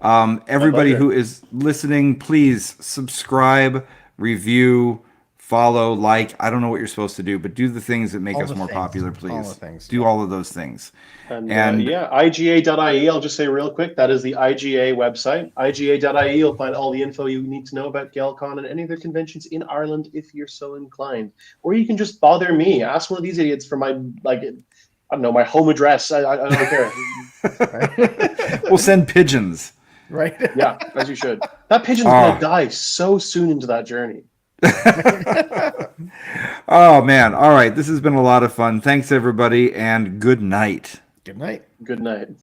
Everybody who is listening, please subscribe, review, follow, like. I don't know what you're supposed to do, but do the things that make us more popular, please. All the things. Do all of those things. And IGA.ie, I'll just say real quick, that is the IGA website. IGA.ie, you'll find all the info you need to know about GaelCon and any other conventions in Ireland if you're so inclined. Or you can just bother me. Ask one of these idiots for my, my home address. I don't care. We'll send pigeons. Right? Yeah, as you should. That pigeon's going to die so soon into that journey. Oh, man. All right. This has been a lot of fun. Thanks, everybody, and good night. Good night. Good night.